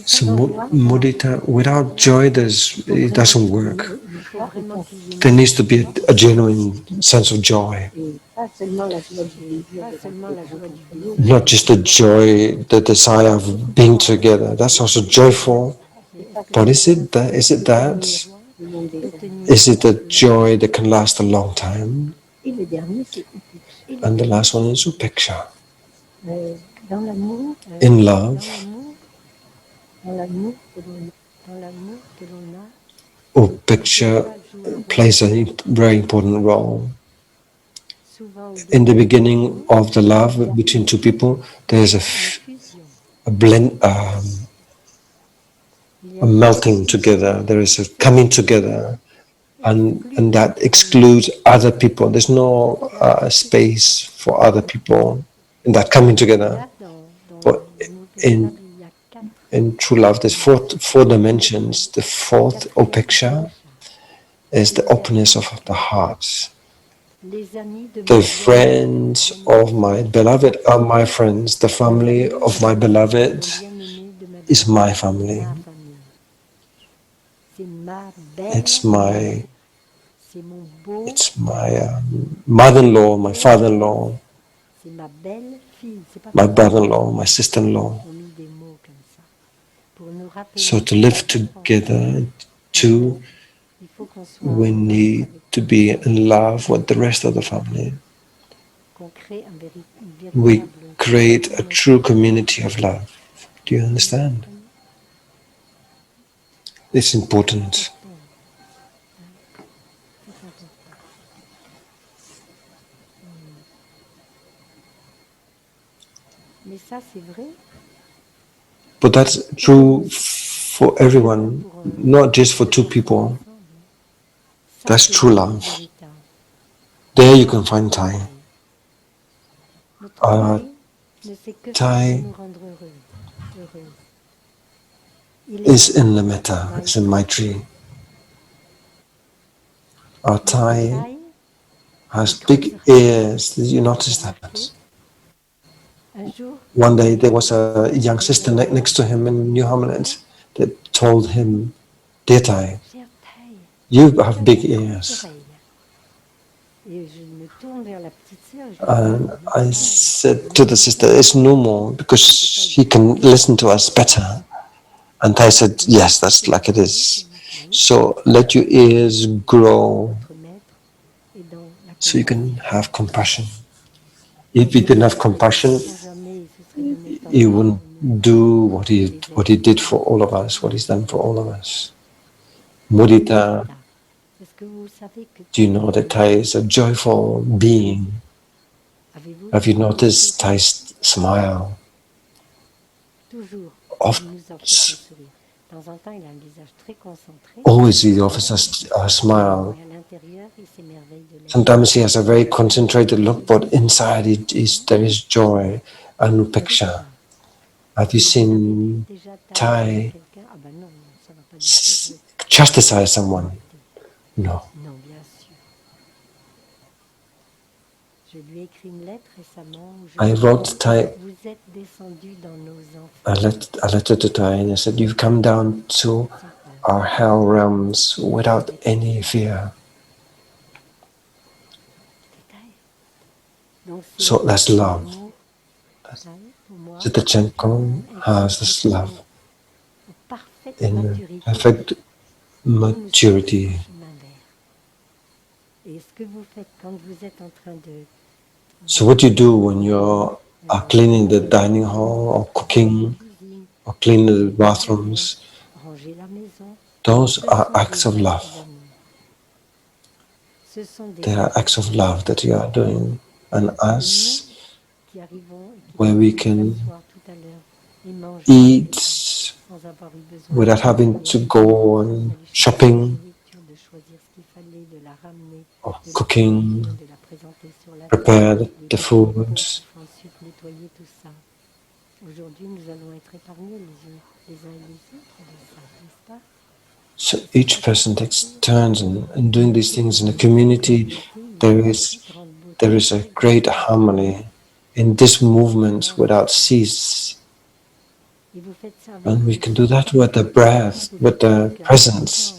So mudita, without joy, it doesn't work. There needs to be a genuine sense of joy. Not just the joy, the desire of being together. That's also joyful. But is it that? Is it the joy that can last a long time? And the last one is upeksha. In love, upeksha plays a very important role. In the beginning of the love between two people, there's a blend, a melting together. There is a coming together, and that excludes other people. There's no space for other people in that coming together. But in true love, there's four dimensions. The fourth, upeksha, is the openness of the heart. The friends of my beloved are my friends. The family of my beloved is my family. It's my mother-in-law, my father-in-law, my brother-in-law, my sister-in-law. So to live together, we need to be in love with the rest of the family. We create a true community of love. Do you understand? It's important. C'est important. Mais ça, c'est vrai. But that's true for everyone, not just for two people. That's true love. There you can find Thai. Notre Thai ne sait que faire Thai pour nous rendre heureux, heureuses. is in the metta, it's in Maitri. Our Thai has big ears. Did you notice that? One day there was a young sister next to him in New Hamlet that told him, "Dear Thai, you have big ears." And I said to the sister, "It's normal because he can listen to us better." And Thai said, "Yes, that's like it is. So let your ears grow so you can have compassion. If he didn't have compassion, he wouldn't do what he did for all of us, what he's done for all of us." Mudita, do you know that Thai is a joyful being? Have you noticed Thai's smile? Always he offers us a smile. Sometimes he has a very concentrated look, but inside there is joy and upeksha. Have you seen Thai chastise someone? No. I wrote Thai a letter to Thai and I said, "You've come down to our hell realms without any fear." So that's love. Sitachenko has this love in perfect maturity. So what you do when you are cleaning the dining hall or cooking or cleaning the bathrooms, those are acts of love. They are acts of love that you are doing. And us, where we can eat without having to go on shopping or cooking, prepare the foods. So each person takes turns in doing these things in the community. There is a great harmony in this movement without cease. And we can do that with the breath, with the presence.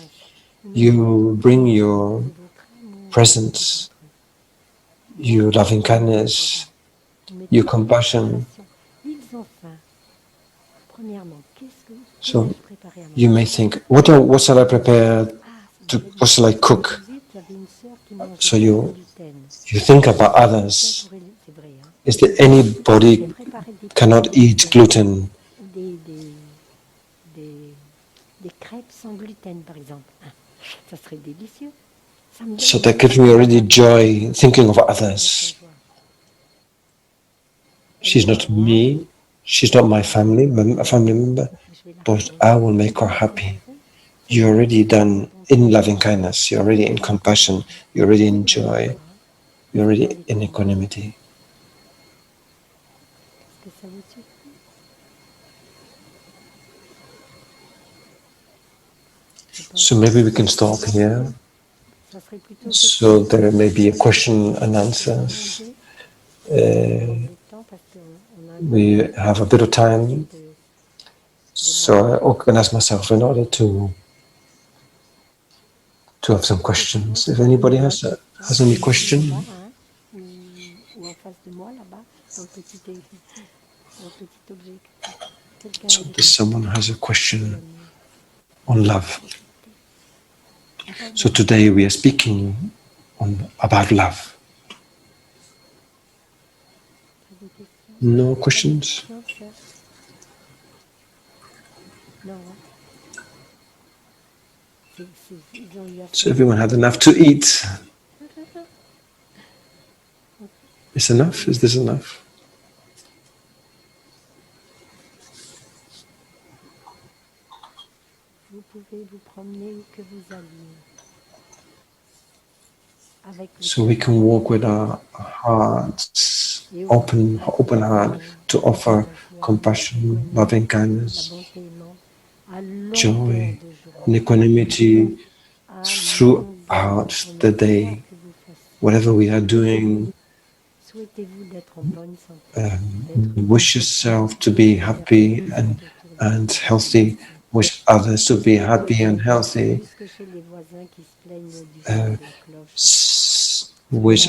You bring your presence, your loving kindness, your compassion. So you may think, what shall I prepare? What shall I cook? So you think about others. Is there anybody cannot eat gluten? So that gives me already joy thinking of others. She's not me, she's not my family member, but I will make her happy. You're already done in loving kindness, you're already in compassion, you're already in joy, you're already in equanimity. So maybe we can stop here. So there may be a question and answers. We have a bit of time. So I organize myself in order to have some questions. If anybody has any question. So if someone has a question on love. So today we are speaking about love. No questions? So everyone had enough to eat. Is enough? Is this enough? So we can walk with our hearts open heart to offer compassion, loving kindness, joy, and equanimity throughout the day. Whatever we are doing, wish yourself to be happy and healthy, wish others to be happy and healthy, wish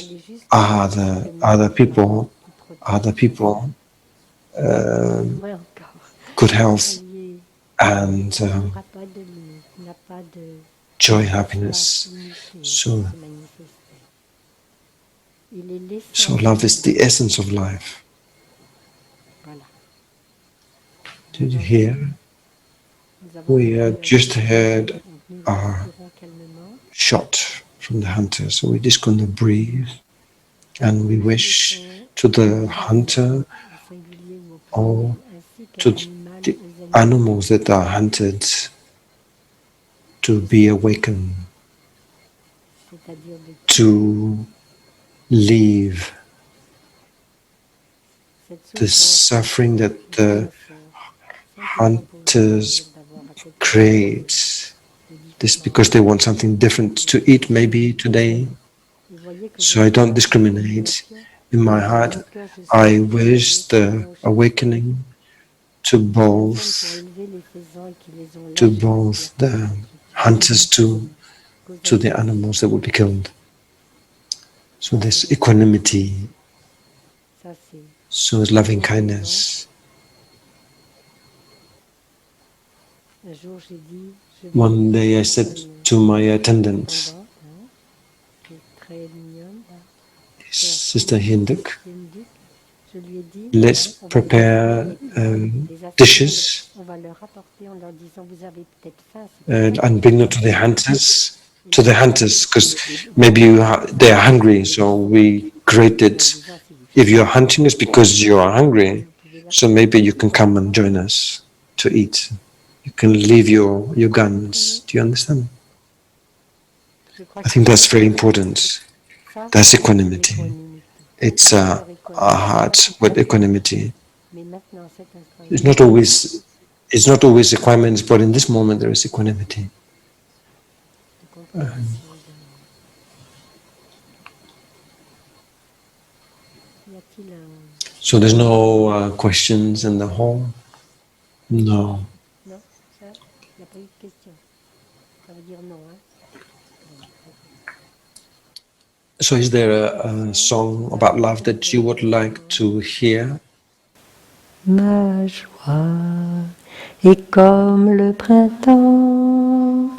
other people good health and joy, happiness. So love is the essence of life. Did you hear? We just heard our shot from the hunter, so we're just going to breathe and we wish to the hunter or to the animals that are hunted to be awakened, to leave the suffering that the hunters create. This because they want something different to eat maybe today. So I don't discriminate. In my heart, I wish the awakening to both the hunters to the animals that would be killed. So this equanimity, so is loving kindness. One day I said to my attendant, Sister Hinduk, let's prepare dishes and bring them to the hunters, because maybe they are hungry. So we created, if you're hunting, it's because you are hungry. So maybe you can come and join us to eat. You can leave your guns. Do you understand? I think that's very important. That's equanimity. It's our heart with equanimity. It's not always requirements, but in this moment there is equanimity. So there's no questions in the hall? No. So is there a song about love that you would like to hear? Ma joie est comme le printemps,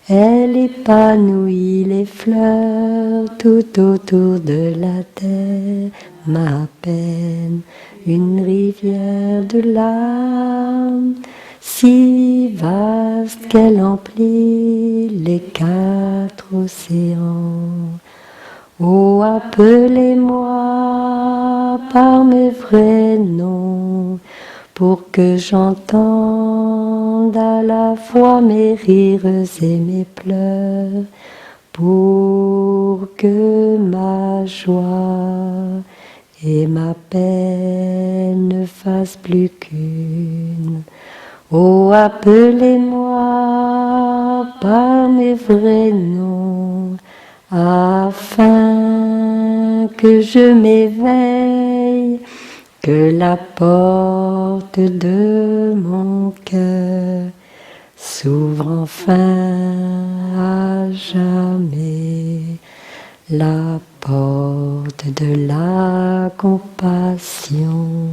elle épanouit les fleurs tout autour de la terre. Ma peine, une rivière de larmes, si vaste qu'elle emplit les 4 océans. Oh, appelez-moi par mes vrais noms, pour que j'entende à la fois mes rires et mes pleurs, pour que ma joie et ma peine ne fassent plus qu'une. Oh, appelez-moi par mes vrais noms, afin que je m'éveille, que la porte de mon cœur s'ouvre enfin à jamais, la porte de la compassion.